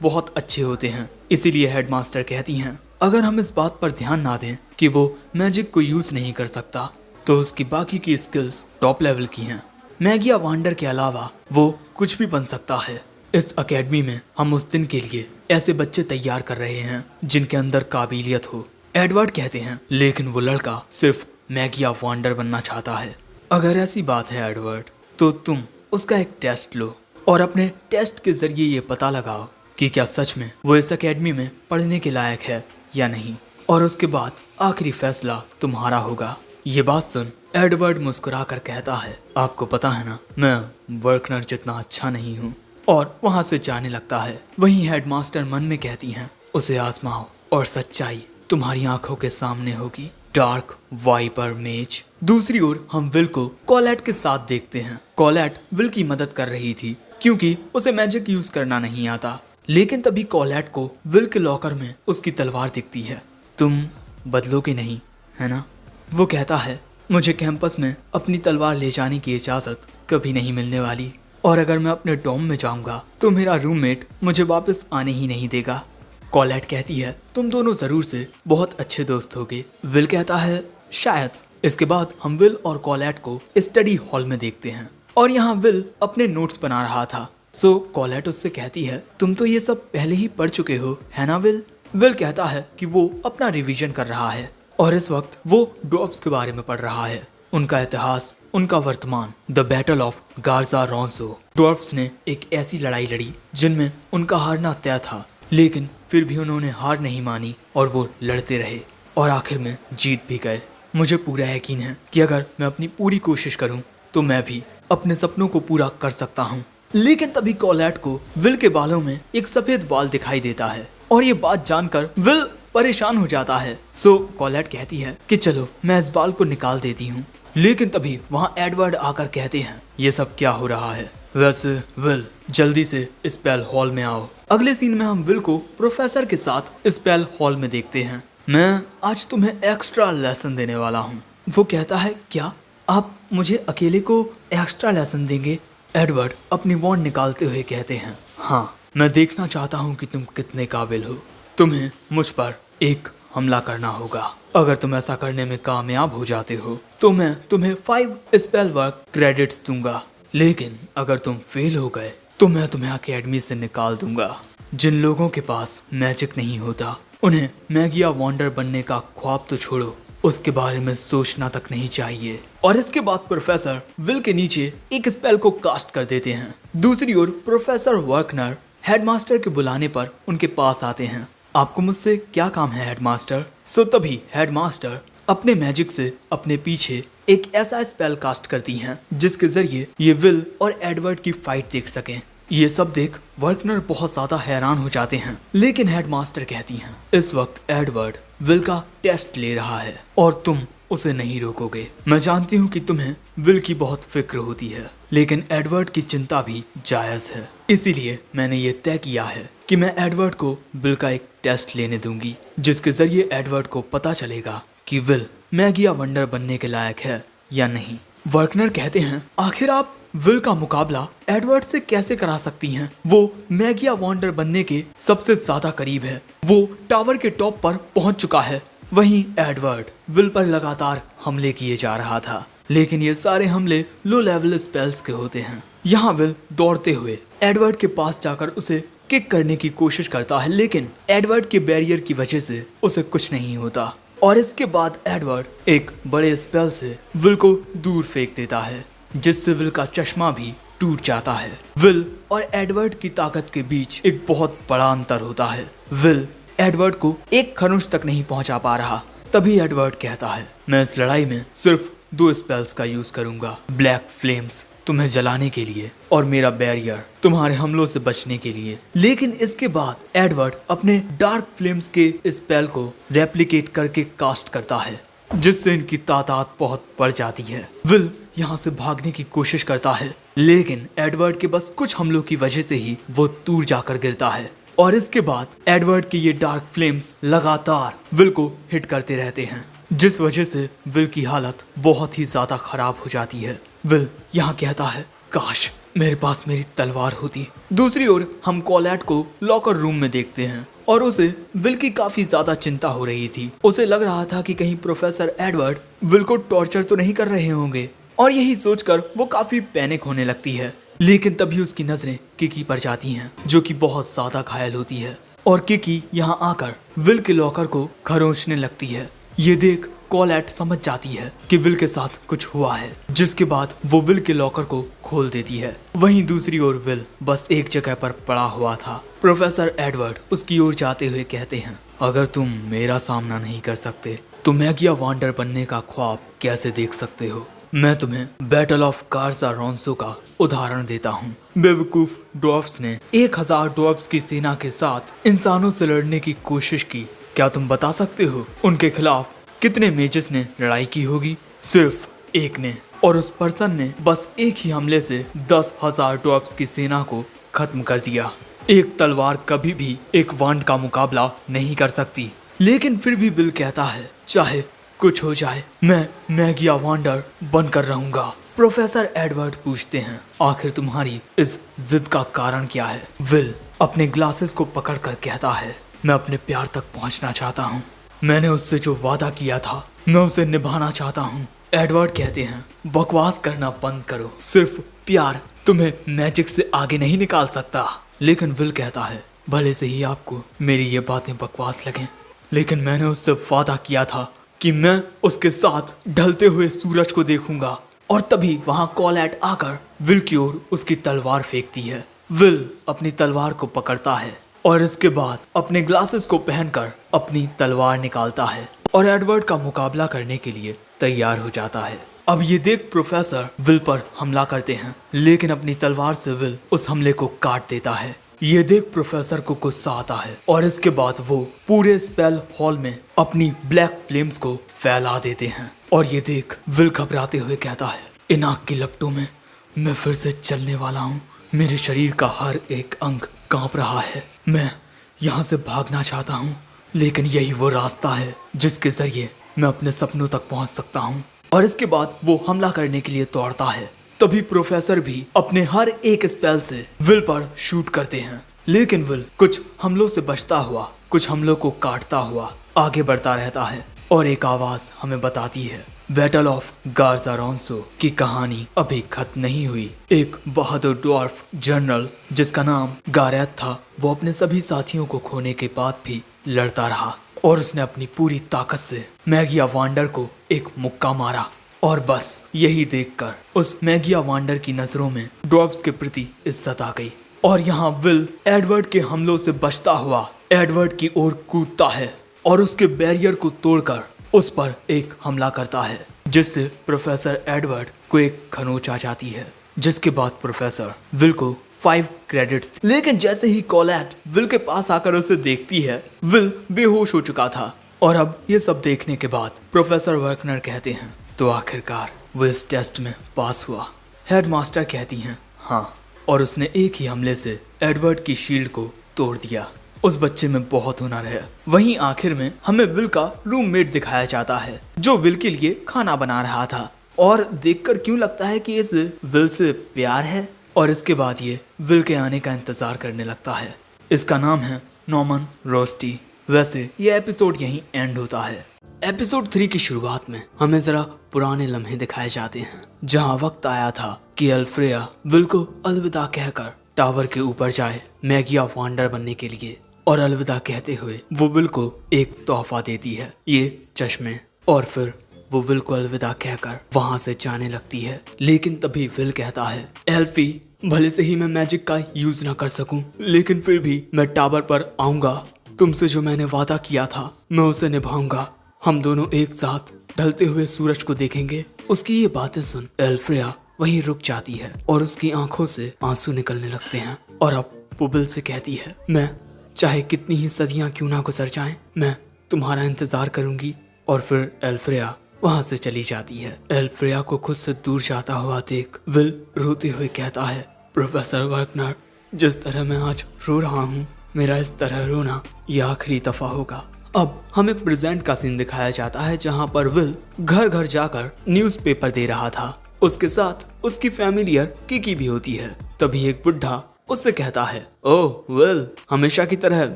Speaker 1: बहुत अच्छे होते हैं, इसीलिए हेडमास्टर कहती हैं अगर हम इस बात पर ध्यान ना दें कि वो मैजिक को यूज नहीं कर सकता तो उसकी बाकी की स्किल्स टॉप लेवल की हैं। मैगिया वॉन्डर के अलावा वो कुछ भी बन सकता है। इस एकेडमी में हम उस दिन के लिए ऐसे बच्चे तैयार कर रहे हैं जिनके अंदर काबिलियत हो। एडवर्ड कहते हैं लेकिन वो लड़का सिर्फ मैगिया वॉन्डर बनना चाहता है। अगर ऐसी बात है एडवर्ड तो तुम उसका एक टेस्ट लो और अपने टेस्ट के जरिए ये पता लगाओ कि क्या सच में वो इस एकेडमी में पढ़ने के लायक है या नहीं, और उसके बाद आखिरी फैसला तुम्हारा होगा। ये बात सुन एडवर्ड मुस्कुरा कर कहता है आपको पता है ना मैं वर्कनर जितना अच्छा नहीं हूँ, और वहाँ से जाने लगता है। वहीं हेडमास्टर मन में कहती हैं उसे आजमाओ और सच्चाई तुम्हारी आंखों के सामने होगी। डार्क वाइपर मेज। दूसरी ओर हम विल को कोलेट के साथ देखते हैं। कोलेट विल की मदद कर रही थी क्योंकि उसे मैजिक यूज करना नहीं आता। लेकिन तभी कोलेट को विल के लॉकर में उसकी तलवार दिखती है। तुम बदलोगे नहीं है ना। वो कहता है मुझे कैंपस में अपनी तलवार ले जाने की इजाजत कभी नहीं मिलने वाली, और अगर मैं अपने डॉर्म में जाऊंगा तो मेरा रूममेट मुझे वापस आने ही नहीं देगा। कोलेट कहती है तुम दोनों जरूर से बहुत अच्छे दोस्त होगे। विल कहता है शायद। इसके बाद हम विल और कोलेट को स्टडी हॉल में देखते हैं और यहाँ विल अपने नोट्स बना रहा था। सो कोलेट उससे कहती है तुम तो ये सब पहले ही पढ़ चुके हो है ना विल। विल कहता है कि वो अपना रिवीजन कर रहा है और इस वक्त वो ड्वार्फ्स के बारे में पढ़ रहा है, उनका इतिहास, उनका वर्तमान। द बैटल ऑफ गार्जा रॉन्सो। ड्वार्फ्स ने एक ऐसी लड़ाई लड़ी जिनमें उनका हारना तय था, लेकिन फिर भी उन्होंने हार नहीं मानी और वो लड़ते रहे और आखिर में जीत भी गए। मुझे पूरा यकीन है कि अगर मैं अपनी पूरी कोशिश करूं तो मैं भी अपने सपनों को पूरा कर सकता हूं। लेकिन तभी कोलेट को विल के बालों में एक सफेद बाल दिखाई देता है और ये बात जानकर विल परेशान हो जाता है। सो कोलेट कहती है कि चलो मैं इस बाल को निकाल देती हूँ। लेकिन तभी वहाँ एडवर्ड आकर कहते हैं ये सब क्या हो रहा है। वैसे विल जल्दी से स्पेल हॉल में आओ। अगले सीन में हम विल को प्रोफेसर के साथ स्पेल हॉल में देखते हैं। मैं आज तुम्हें एक्स्ट्रा लेसन देने वाला हूँ। वो कहता है क्या आप मुझे अकेले को एक्स्ट्रा लेसन देंगे। एडवर्ड अपनी वॉन्ड निकालते हुए कहते हैं हाँ, मैं देखना चाहता हूँ कि तुम कितने काबिल हो। तुम्हें मुझ पर एक हमला करना होगा। अगर तुम ऐसा करने में कामयाब हो जाते हो तो मैं तुम्हें 5 स्पेल वर्क क्रेडिट्स दूंगा, लेकिन अगर तुम फेल हो गए तो मैं तुम्हें अकेडमी से निकाल दूंगा। जिन लोगों के पास मैजिक नहीं होता उन्हें मैगिया वंडर बनने का ख्वाब तो छोड़ो, उसके बारे में सोचना तक नहीं चाहिए। और इसके बाद प्रोफेसर विल के नीचे एक स्पेल को कास्ट कर देते हैं। दूसरी ओर प्रोफेसर वर्कनर हेडमास्टर के बुलाने पर उनके पास आते हैं। आपको मुझसे क्या काम है हेडमास्टर? तभी हेडमास्टर अपने मैजिक से अपने पीछे एक ऐसा स्पेल कास्ट करती हैं जिसके जरिए ये विल और एडवर्ड की फाइट देख सकें। ये सब देख वर्कनर बहुत ज्यादा हैरान हो जाते हैं, लेकिन हेडमास्टर कहती हैं इस वक्त एडवर्ड विल का टेस्ट ले रहा है और तुम उसे नहीं रोकोगे। मैं जानती हूँ कि तुम्हें विल की बहुत फिक्र होती है, लेकिन एडवर्ड की चिंता भी जायज है। इसीलिए मैंने ये तय किया है कि मैं एडवर्ड को विल का एक टेस्ट लेने दूंगी, जिसके जरिए एडवर्ड को पता चलेगा कि विल मैगिया वंडर बनने के लायक है या नहीं। वर्कनर कहते हैं आखिर आप विल का मुकाबला एडवर्ड से कैसे करा सकती हैं? वो मैगिया वंडर बनने के सबसे ज्यादा करीब है, वो टावर के टॉप पर पहुंच चुका है। वहीं एडवर्ड विल पर लगातार हमले किए जा रहा था, लेकिन ये सारे हमले लो लेवल स्पेल्स के होते हैं। यहाँ विल दौड़ते हुए एडवर्ड के पास जाकर उसे किक करने की कोशिश करता है, लेकिन एडवर्ड के बैरियर की वजह से उसे कुछ नहीं होता। और इसके बाद एडवर्ड एक बड़े स्पेल से विल को दूर फेंक देता है, जिससे विल का चश्मा भी टूट जाता है। विल और एडवर्ड की ताकत के बीच एक बहुत बड़ा अंतर होता है। विल एडवर्ड को एक खनुज तक नहीं पहुंचा पा रहा। तभी एडवर्ड कहता है मैं इस लड़ाई में सिर्फ 2 स्पेल्स का यूज करूंगा, ब्लैक फ्लेम्स तुम्हें जलाने के लिए और मेरा बैरियर तुम्हारे हमलों से बचने के लिए। लेकिन इसके बाद एडवर्ड अपने डार्क फ्लेम्स के स्पेल को रेप्लिकेट करके कास्ट करता है, जिससे इनकी तादाद बहुत बढ़ जाती है। विल यहाँ से भागने की कोशिश करता है, लेकिन एडवर्ड के बस कुछ हमलों की वजह से ही वो दूर जाकर गिरता है। और इसके बाद एडवर्ड के ये डार्क फ्लेम्स लगातार विल को हिट करते रहते हैं, जिस वजह से विल की हालत बहुत ही ज्यादा खराब हो जाती है। विल यहाँ कहता है काश मेरे पास मेरी तलवार होती। दूसरी ओर हम कोलैट को लॉकर रूम में देखते हैं और उसे विल की काफी ज्यादा चिंता हो रही थी। उसे लग रहा था कि कहीं प्रोफेसर एडवर्ड विल को टॉर्चर तो नहीं कर रहे होंगे, और यही सोचकर वो काफी पैनिक होने लगती है। लेकिन तभी उसकी नजरें किकी पर जाती हैं, जो कि बहुत ज्यादा घायल होती है, और किकी यहाँ आकर विल के लॉकर को खरोंचने लगती है। ये देख कोलैट समझ जाती है कि विल के साथ कुछ हुआ है, जिसके बाद वो विल के लॉकर को खोल देती है। वहीं दूसरी ओर विल बस एक जगह पर पड़ा हुआ था। प्रोफेसर एडवर्ड उसकी ओर जाते हुए कहते हैं अगर तुम मेरा सामना नहीं कर सकते तो मैगिया वंडर बनने का ख्वाब कैसे देख सकते हो? मैं तुम्हें बैटल ऑफ कार्सा रॉन्सो का उदाहरण देता हूँ। बेवकूफ ड्वार्फ्स ने 1000 ड्वार्फ्स की सेना के साथ इंसानों से लड़ने की कोशिश की। क्या तुम बता सकते हो उनके खिलाफ कितने मेजेस ने लड़ाई की होगी? सिर्फ एक ने, और उस पर्सन ने बस एक ही हमले से 10,000 ड्वार्फ्स की सेना को खत्म कर दिया। एक तलवार कभी भी एक वांड का मुकाबला नहीं कर सकती। लेकिन फिर भी बिल कहता है चाहे कुछ हो जाए मैं मैगिया वंडर बनकर रहूंगा। प्रोफेसर एडवर्ड पूछते हैं आखिर तुम्हारी इस जिद का कारण क्या है? विल अपने ग्लासेस को पकड़कर कहता है मैं अपने प्यार तक पहुंचना चाहता हूं। मैंने उससे जो वादा किया था मैं उसे निभाना चाहता हूं। एडवर्ड कहते हैं बकवास करना बंद करो, सिर्फ प्यार तुम्हें मैजिक से आगे नहीं निकाल सकता। लेकिन विल कहता है भले से ही आपको मेरी ये बातें बकवास लगें, लेकिन मैंने उससे वादा किया था कि मैं उसके साथ ढलते हुए सूरज को देखूंगा। और तभी वहां कोलैट आकर विल की ओर उसकी तलवार फेंकती है। विल अपनी तलवार को पकड़ता है और इसके बाद अपने ग्लासेस को पहनकर अपनी तलवार निकालता है और एडवर्ड का मुकाबला करने के लिए तैयार हो जाता है। अब ये देख प्रोफेसर विल पर हमला करते हैं, लेकिन अपनी तलवार से विल उस हमले को काट देता है। ये देख प्रोफेसर को गुस्सा आता है और इसके बाद वो पूरे स्पेल हॉल में अपनी ब्लैक फ्लेम्स को फैला देते हैं। और ये देख विल घबराते हुए कहता है इन आग की लपटों में मैं फिर से चलने वाला हूँ। मेरे शरीर का हर एक अंग कांप रहा है। मैं यहाँ से भागना चाहता हूँ, लेकिन यही वो रास्ता है जिसके जरिए मैं अपने सपनों तक पहुँच सकता हूँ। और इसके बाद वो हमला करने के लिए दौड़ता है। तभी प्रोफेसर भी अपने हर एक स्पेल से विल पर शूट करते हैं, लेकिन विल कुछ हमलों से बचता हुआ, कुछ हमलों को काटता हुआ आगे बढ़ता रहता है और एक आवाज हमें बताती है बैटल ऑफ गार्जारोंसो की कहानी अभी खत्म नहीं हुई। एक बहादुर ड्वार्फ जनरल जिसका नाम गारेथ था, वो अपने सभी साथियों को खोने के बाद भी लड़ता रहा और उसने अपनी पूरी ताकत से मैगिया वांडर को एक मुक्का मारा। और बस यही देखकर उस मैगिया वांडर की नजरों में ड्वार्फ्स के प्रति इज्जत आ गई। और यहाँ विल एडवर्ड के हमलों से बचता हुआ एडवर्ड की ओर कूदता है और उसके बैरियर को तोड़कर उस पर एक हमला करता है, जिससे प्रोफेसर एडवर्ड को एक खरोंच आ जाती है, जिसके बाद प्रोफेसर विल को 5 क्रेडिट्स। लेकिन जैसे ही कोलैट विल के पास आकर उसे देखती है, विल बेहोश हो चुका था। और अब ये सब देखने के बाद प्रोफेसर वर्कनर कहते हैं तो आखिरकार वो इस टेस्ट में पास हुआ। हेडमास्टर कहती हैं हाँ, और उसने एक ही हमले से एडवर्ड की शील्ड को तोड़ दिया। उस बच्चे में बहुत हुनर है। वहीं आखिर में हमें विल का रूममेट दिखाया जाता है जो विल के लिए खाना बना रहा था और देखकर क्यों लगता है कि इस विल से प्यार है। और इसके बाद ये विल के आने का इंतजार करने लगता है। इसका नाम है नॉर्मन रोस्टी। वैसे ये एपिसोड यहीं एंड होता है। एपिसोड 3 की शुरुआत में हमें जरा पुराने लम्हे दिखाए जाते हैं जहाँ वक्त आया था कि एल्फ्रेया विल को अलविदा कहकर टावर के ऊपर जाए मैगिया वांडर बनने के लिए। और अलविदा कहते हुए वो विल को एक तोहफा देती है, ये चश्मे। और फिर वो विल को अलविदा कहकर वहां से जाने लगती है। लेकिन तभी विल कहता है एल्फी, भले से ही मैं मैजिक का यूज ना कर सकूं, लेकिन फिर भी मैं टावर पर आऊंगा। तुमसे जो मैंने वादा किया था मैं उसे निभाऊंगा। हम दोनों एक साथ ढलते हुए सूरज को देखेंगे। उसकी ये बातें सुन एल्फ्रेया वहीं रुक जाती है और उसकी आंखों से आंसू निकलने लगते हैं। और अब वो विल से कहती है मैं चाहे कितनी ही सदियां क्यों ना गुजर जाएं, मैं तुम्हारा इंतजार करूंगी। और फिर एल्फ्रेया वहां से चली जाती है। एल्फ्रेया को खुद से दूर जाता हुआ देख विल रोते हुए कहता है प्रोफेसर वर्कनर, जिस तरह मैं आज रो रहा हूँ, मेरा इस तरह रोना ये आखिरी दफा होगा। अब हमें प्रेजेंट का सीन दिखाया जाता है जहाँ पर विल घर घर जाकर न्यूज़पेपर दे रहा था। उसके साथ उसकी फैमिलियर किकी भी होती है। तभी एक बुढ़ा उससे कहता है ओह विल, हमेशा की तरह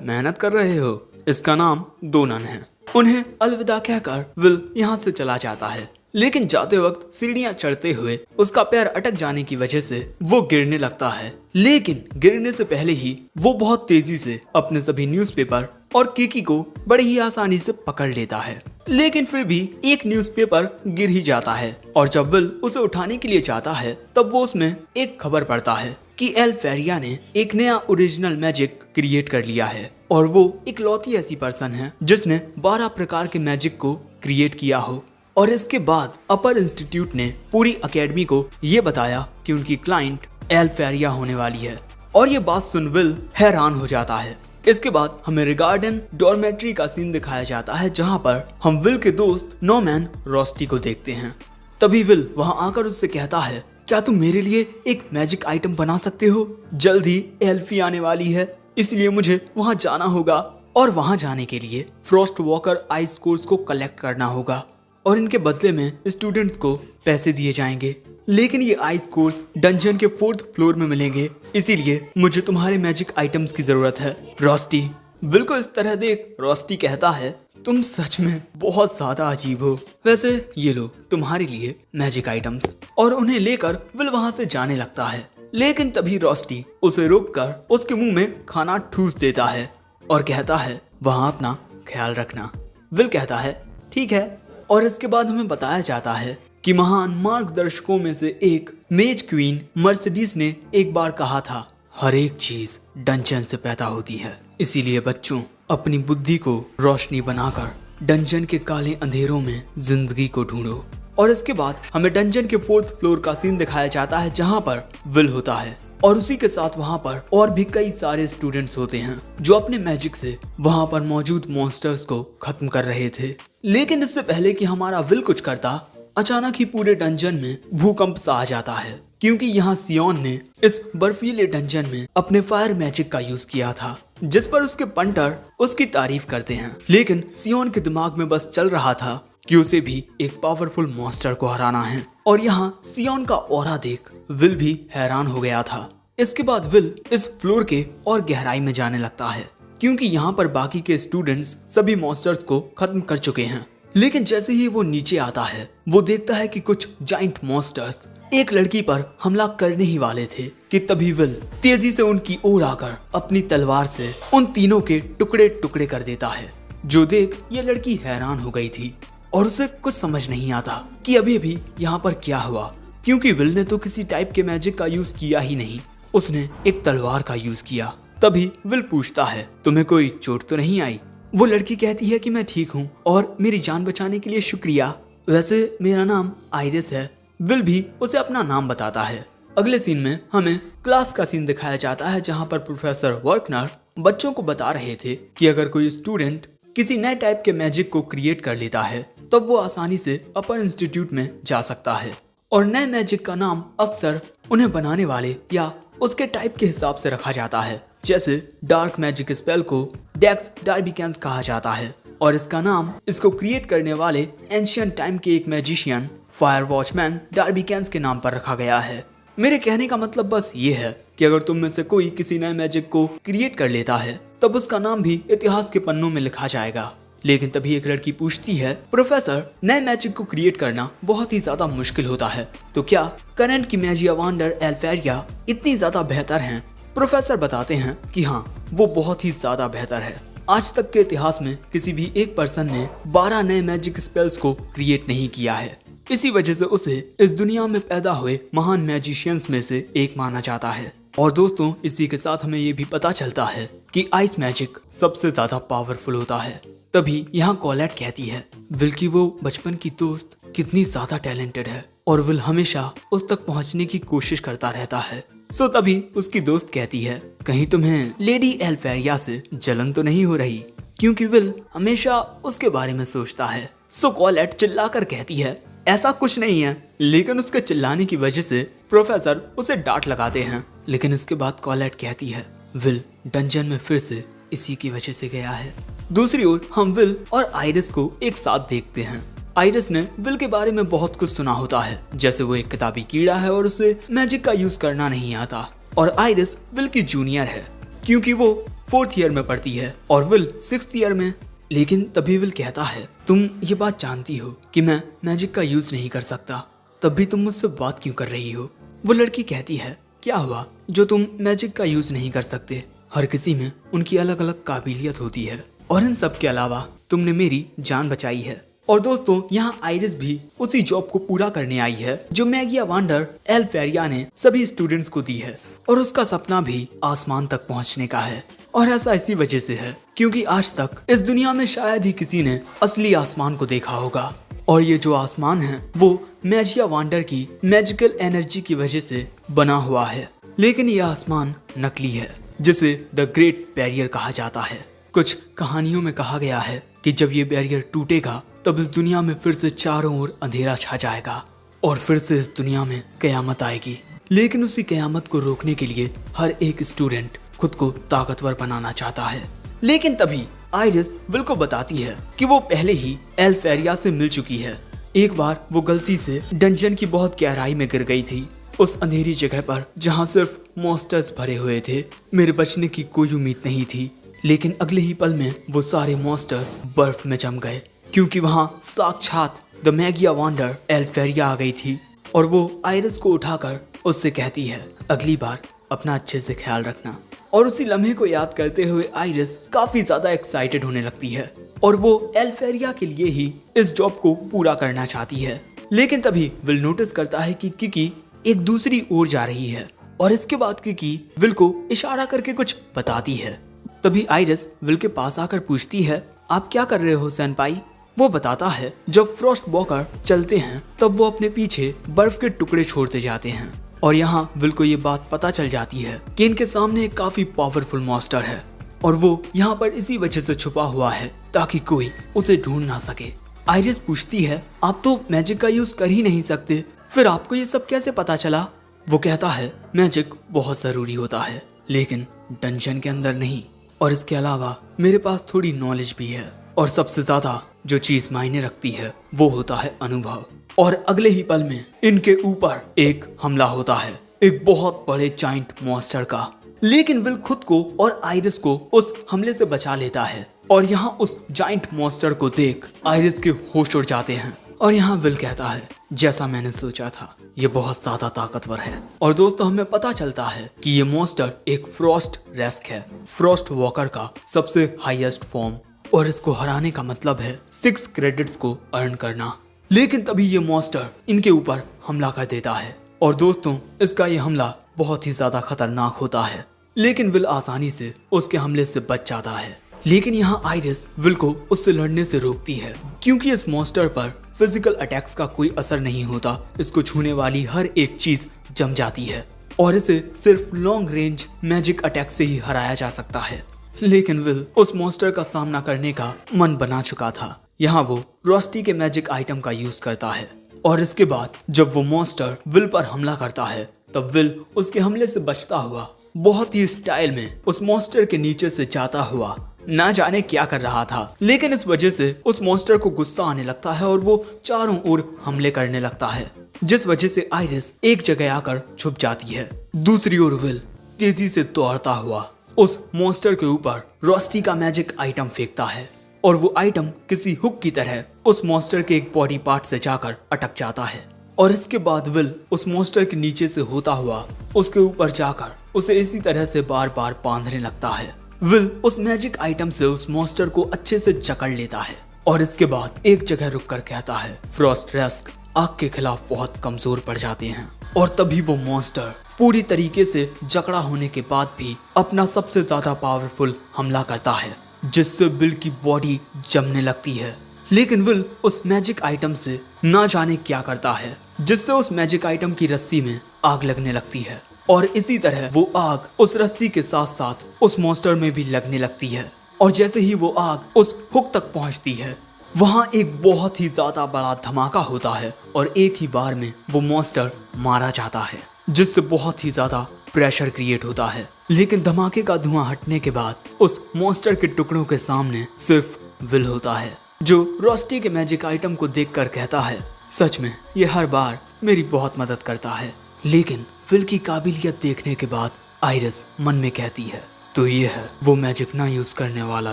Speaker 1: मेहनत कर रहे हो। इसका नाम डोनन है। उन्हें अलविदा कहकर विल यहाँ से चला जाता है। लेकिन जाते वक्त सीढ़ियाँ चढ़ते हुए उसका पैर अटक जाने की वजह से वो गिरने लगता है। लेकिन गिरने से पहले ही वो बहुत तेजी से अपने सभी न्यूज़पेपर और किकी को बड़ी ही आसानी से पकड़ लेता है। लेकिन फिर भी एक न्यूज़पेपर गिर ही जाता है और जब विल उसे उठाने के लिए जाता है तब वो उसमें एक खबर पढ़ता है कि एल्फेरिया ने एक नया ओरिजिनल मैजिक क्रिएट कर लिया है और वो इकलौती ऐसी पर्सन है जिसने 12 प्रकार के मैजिक को क्रिएट किया हो। और इसके बाद अपर इंस्टीट्यूट ने पूरी अकेडमी को ये बताया कि उनकी क्लाइंट एल्फेरिया होने वाली है। और ये बात सुन विल हैरान हो जाता है। इसके बाद हमें रिगार्डन डॉर्मेट्री का सीन दिखाया जाता है जहाँ पर हम विल के दोस्त नॉर्मन रोस्टी को देखते हैं। तभी विल वहाँ आकर उससे कहता है क्या तुम मेरे लिए एक मैजिक आइटम बना सकते हो? जल्द ही एल्फी आने वाली है, इसलिए मुझे वहाँ जाना होगा। और वहाँ जाने के लिए फ्रॉस्ट वॉकर आइस कोर्स को कलेक्ट करना होगा और इनके बदले में स्टूडेंट्स को पैसे दिए जाएंगे। लेकिन ये आइस कोर्स डंजन के 4th फ्लोर में मिलेंगे, इसीलिए मुझे तुम्हारे मैजिक आइटम्स की जरूरत है रोस्टी। विल को इस तरह देख रोस्टी कहता है तुम सच में बहुत ज्यादा अजीब हो। वैसे ये लो तुम्हारे लिए मैजिक आइटम्स। और उन्हें लेकर विल वहां से जाने लगता है। लेकिन तभी रोस्टी उसे रोककर उसके मुंह में खाना ठूस देता है और कहता है वहां अपना ख्याल रखना। विल कहता है ठीक है। और इसके बाद हमें बताया जाता है कि महान मार्गदर्शकों में से एक मेज क्वीन मर्सिडीज ने एक बार कहा था हर एक चीज डंजन से पैदा होती है, इसीलिए बच्चों अपनी बुद्धि को रोशनी बनाकर डंजन के काले अंधेरों में जिंदगी को ढूंढो। और इसके बाद हमें डंजन के 4th फ्लोर का सीन दिखाया जाता है जहाँ पर विल होता है और उसी के साथ वहाँ पर और भी कई सारे स्टूडेंट्स होते हैं जो अपने मैजिक से वहाँ पर मौजूद मॉन्स्टर्स को खत्म कर रहे थे। लेकिन इससे पहले कि हमारा विल कुछ करता, अचानक ही पूरे डंजन में भूकंप सा आ जाता है क्योंकि यहाँ सियोन ने इस बर्फीले डंजन में अपने फायर मैजिक का यूज किया था, जिस पर उसके पंटर उसकी तारीफ करते हैं। लेकिन सियोन के दिमाग में बस चल रहा था कि उसे भी एक पावरफुल मॉन्स्टर को हराना है। और यहाँ सियोन का ऑरा देख विल भी हैरान हो गया था। इसके बाद विल इस फ्लोर के और गहराई में जाने लगता है क्योंकि यहाँ पर बाकी के स्टूडेंट्स सभी मॉन्स्टर्स को खत्म कर चुके हैं। लेकिन जैसे ही वो नीचे आता है वो देखता है कि कुछ जाइंट मॉन्स्टर्स एक लड़की पर हमला करने ही वाले थे कि तभी विल तेजी से उनकी ओर आकर अपनी तलवार से उन तीनों के टुकड़े टुकड़े कर देता है। जो देख ये लड़की हैरान हो गई थी और उसे कुछ समझ नहीं आता कि अभी अभी यहाँ पर क्या हुआ, क्योंकि विल ने तो किसी टाइप के मैजिक का यूज किया ही नहीं, उसने एक तलवार का यूज किया। तभी विल पूछता है तुम्हें कोई चोट तो नहीं आई? वो लड़की कहती है कि मैं ठीक हूँ और मेरी जान बचाने के लिए शुक्रिया। वैसे मेरा नाम आइरिस है। विल भी उसे अपना नाम बताता है। अगले सीन में हमें क्लास का सीन दिखाया जाता है जहाँ पर प्रोफेसर वर्कनर बच्चों को बता रहे थे कि अगर कोई स्टूडेंट किसी नए टाइप के मैजिक को क्रिएट कर लेता है तब वो आसानी से अपर इंस्टीट्यूट में जा सकता है और नए मैजिक का नाम अक्सर उन्हें बनाने वाले या उसके टाइप के हिसाब से रखा जाता है। जैसे डार्क मैजिक स्पेल को डेक्स डार्बिकेंस कहा जाता है और इसका नाम इसको क्रिएट करने वाले एंशिएंट टाइम के एक मैजिशियन फायर वॉचमैन डार्बिकेंस के नाम पर रखा गया है। मेरे कहने का मतलब बस ये है कि अगर तुम में से कोई किसी नए मैजिक को क्रिएट कर लेता है तब उसका नाम भी इतिहास के पन्नों में लिखा जाएगा। लेकिन तभी एक लड़की पूछती है प्रोफेसर नए मैजिक को क्रिएट करना बहुत ही ज्यादा मुश्किल होता है, तो क्या करंट की मैजिया वांडर एल्फेरिया इतनी ज्यादा बेहतर हैं? प्रोफेसर बताते हैं कि हाँ वो बहुत ही ज्यादा बेहतर है। आज तक के इतिहास में किसी भी एक पर्सन ने 12 नए मैजिक स्पेल्स को क्रिएट नहीं किया है। इसी वजह से उसे इस दुनिया में पैदा हुए महान मैजिशियंस में से एक माना जाता है। और दोस्तों इसी के साथ हमें ये भी पता चलता है कि आइस मैजिक सबसे ज्यादा पावरफुल होता है। तभी यहाँ कॉलेट कहती है विल की वो बचपन की दोस्त कितनी ज्यादा टैलेंटेड है और विल हमेशा उस तक पहुँचने की कोशिश करता रहता है। सो तभी उसकी दोस्त कहती है कहीं तुम्हें लेडी एल्फेरिया से जलन तो नहीं हो रही, क्योंकि विल हमेशा उसके बारे में सोचता है। सो कॉलेट चिल्लाकर कहती है ऐसा कुछ नहीं है, लेकिन उसके चिल्लाने की वजह से प्रोफेसर उसे डांट लगाते हैं। लेकिन इसके बाद कॉलेट कहती है विल डंजन में फिर से इसी की वजह से गया है। दूसरी ओर हम विल और आइरिस को एक साथ देखते हैं। आइरिस ने विल के बारे में बहुत कुछ सुना होता है, जैसे वो एक किताबी कीड़ा है और उसे मैजिक का यूज करना नहीं आता। और आइरिस विल की जूनियर है क्योंकि वो 4th ईयर में पढ़ती है और विल 6th ईयर में। लेकिन तभी विल कहता है तुम ये बात जानती हो कि मैं मैजिक का यूज नहीं कर सकता, तब भी तुम मुझसे बात क्यों कर रही हो? वो लड़की कहती है क्या हुआ जो तुम मैजिक का यूज नहीं कर सकते? हर किसी में उनकी अलग अलग काबिलियत होती है और इन सब के अलावा तुमने मेरी जान बचाई है। और दोस्तों यहाँ आइरिस भी उसी जॉब को पूरा करने आई है जो मैगिया वांडर एल्फेरिया ने सभी स्टूडेंट्स को दी है और उसका सपना भी आसमान तक पहुँचने का है। और ऐसा इसी वजह से है क्योंकि आज तक इस दुनिया में शायद ही किसी ने असली आसमान को देखा होगा और ये जो आसमान है वो मैजिया वांडर की मैजिकल एनर्जी की वजह से बना हुआ है। लेकिन यह आसमान नकली है जिसे द ग्रेट बैरियर कहा जाता है। कुछ कहानियों में कहा गया है कि जब ये बैरियर टूटेगा तब इस दुनिया में फिर से चारों ओर अंधेरा छा जाएगा और फिर से इस दुनिया में कयामत आएगी। लेकिन उसी कयामत को रोकने के लिए हर एक स्टूडेंट खुद को ताकतवर बनाना चाहता है। लेकिन तभी आइरिस विल को बताती है कि वो पहले ही एल्फेरिया से मिल चुकी है। एक बार वो गलती से डंजन की बहुत गहराई में गिर गई थी, उस अंधेरी जगह पर जहाँ सिर्फ मॉन्स्टर्स भरे हुए थे। मेरे बचने की कोई उम्मीद नहीं थी, लेकिन अगले ही पल में वो सारे मॉन्स्टर्स बर्फ में जम गए क्योंकि वहाँ साक्षात द मैगिया वांडर एल्फेरिया आ गई थी। और वो आइरिस को उठाकर उससे कहती है अगली बार अपना अच्छे से ख्याल रखना। और उसी लम्हे को याद करते हुए आइरिस काफी ज्यादा एक्साइटेड होने लगती है और वो एल्फेरिया के लिए ही इस जॉब को पूरा करना चाहती है। लेकिन तभी विल नोटिस करता है कि किकी एक दूसरी ओर जा रही है और इसके बाद किकी विल को इशारा करके कुछ बताती है। तभी आइरिस विल के पास आकर पूछती है आप क्या कर रहे हो सेनपाई? वो बताता है जब फ्रॉस्ट वॉकर चलते हैं तब वो अपने पीछे बर्फ के टुकड़े छोड़ते जाते हैं। और यहाँ विल को ये बात पता चल जाती है कि इनके सामने एक काफी पावरफुल मॉन्स्टर है और वो यहाँ पर इसी वजह से छुपा हुआ है ताकि कोई उसे ढूंढ ना सके। आइरिस पूछती है आप तो मैजिक का यूज कर ही नहीं सकते, फिर आपको ये सब कैसे पता चला? वो कहता है मैजिक बहुत जरूरी होता है लेकिन डंजन के अंदर नहीं, और इसके अलावा मेरे पास थोड़ी नॉलेज भी है और सबसे ज्यादा जो चीज मायने रखती है वो होता है अनुभव। और अगले ही पल में इनके ऊपर एक हमला होता है, एक बहुत बड़े जाइंट मॉन्स्टर का। लेकिन विल खुद को और आइरिस को उस हमले से बचा लेता है और यहाँ उस जाइंट मॉन्स्टर को देख आइरिस के होश उड़ जाते हैं। और यहाँ विल कहता है, जैसा मैंने सोचा था, ये बहुत ज्यादा ताकतवर है। और दोस्तों हमें पता चलता है कि ये मॉन्स्टर एक फ्रॉस्ट रेस्क है, फ्रॉस्ट वॉकर का सबसे हाईएस्ट फॉर्म, और इसको हराने का मतलब है 6 क्रेडिट्स को अर्न करना। लेकिन तभी ये मॉन्स्टर इनके ऊपर हमला कर देता है और दोस्तों इसका ये हमला बहुत ही ज्यादा खतरनाक होता है, लेकिन विल आसानी से उसके हमले से बच जाता है। लेकिन यहाँ आइरिस विल को उससे लड़ने से रोकती है क्योंकि इस मॉन्स्टर पर फिजिकल अटैक्स का कोई असर नहीं होता। इसको छूने वाली हर एक चीज जम जाती है और इसे सिर्फ लॉन्ग रेंज मैजिक अटैक से ही हराया जा सकता है। लेकिन विल उस मॉन्स्टर का सामना करने का मन बना चुका था। यहाँ वो रोस्टी के मैजिक आइटम का यूज करता है और इसके बाद जब वो मॉन्स्टर विल पर हमला करता है तब विल उसके हमले से बचता हुआ बहुत ही स्टाइल में उस मॉन्स्टर के नीचे से जाता हुआ ना जाने क्या कर रहा था। लेकिन इस वजह से उस मॉन्स्टर को गुस्सा आने लगता है और वो चारों ओर हमले करने लगता है, जिस वजह से आइरिस एक जगह आकर छुप जाती है। दूसरी ओर विल तेजी से दौड़ता हुआ उस मॉन्स्टर के ऊपर रोस्टी का मैजिक आइटम फेंकता है और वो आइटम किसी हुक की तरह उस मॉन्स्टर के एक बॉडी पार्ट से जाकर अटक जाता है। और इसके बाद विल उस मॉन्स्टर के नीचे से होता हुआ उसके ऊपर जाकर उसे इसी तरह से बार बार बांधने लगता है। विल उस मैजिक आइटम से उस मॉन्स्टर को अच्छे से जकड़ लेता है और इसके बाद एक जगह रुककर कहता है, फ्रॉस्ट रेस्क आग के खिलाफ बहुत कमजोर पड़ जाते हैं। और तभी वो मॉन्स्टर पूरी तरीके से जकड़ा होने के बाद भी अपना सबसे ज्यादा पावरफुल हमला करता है, जिससे विल की बॉडी जमने लगती है। लेकिन विल उस मैजिक आइटम से ना जाने क्या करता है, जिससे उस मैजिक आइटम की रस्सी में आग लगने लगती है और इसी तरह वो आग उस रस्सी के साथ साथ उस मॉन्स्टर में भी लगने लगती है। और जैसे ही वो आग उस हुक तक पहुंचती है, वहां एक बहुत ही ज्यादा बड़ा धमाका होता है और एक ही बार में वो मॉन्स्टर मारा जाता है, जिससे बहुत ही ज्यादा प्रेशर क्रिएट होता है। लेकिन धमाके का धुआं हटने के बाद उस मॉन्स्टर के टुकड़ों के सामने सिर्फ विल होता है, जो रोस्टी के मैजिक आइटम को देखकर कहता है, सच में ये हर बार मेरी बहुत मदद करता है। लेकिन विल की काबिलियत देखने के बाद आइरिस मन में कहती है, तो ये है वो मैजिक ना यूज करने वाला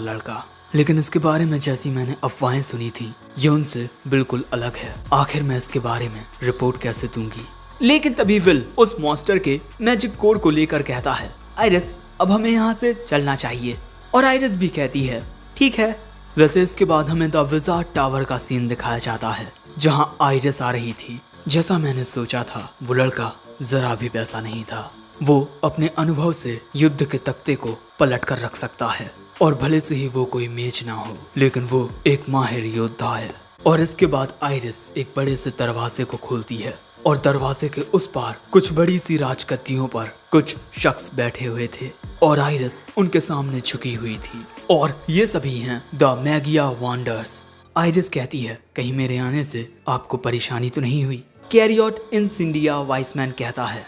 Speaker 1: लड़का। लेकिन इसके बारे में जैसी मैंने अफवाहें सुनी थी, ये उनसे बिल्कुल अलग है। आखिर मैं इसके बारे में रिपोर्ट कैसे दूंगी। लेकिन तभी विल उस मॉन्स्टर के मैजिक कोड को लेकर कहता है, आइरिस अब हमें यहाँ से चलना चाहिए। और आइरिस भी कहती है, ठीक है। वैसे इसके बाद हमें द विजार्ड टावर का सीन दिखाया जाता है, जहाँ आइरिस आ रही थी। जैसा मैंने सोचा था, वो लड़का जरा भी वैसा नहीं था। वो अपने अनुभव से युद्ध के तख्ते को पलट कर रख सकता है और भले से ही वो कोई मेज ना हो, लेकिन वो एक माहिर योद्धा है। और इसके बाद आइरिस एक बड़े से दरवाजे को खोलती है और दरवाजे के उस पार कुछ बड़ी सी राजगद्दियों पर कुछ शख्स बैठे हुए थे और आइरिस उनके सामने झुकी हुई थी। और ये सभी हैं द मैगिया वांडर्स। आइरिस कहती है, कहीं मेरे आने से आपको परेशानी तो नहीं हुई। कैरियट इंसिंडिया वाइसमैन कहता है,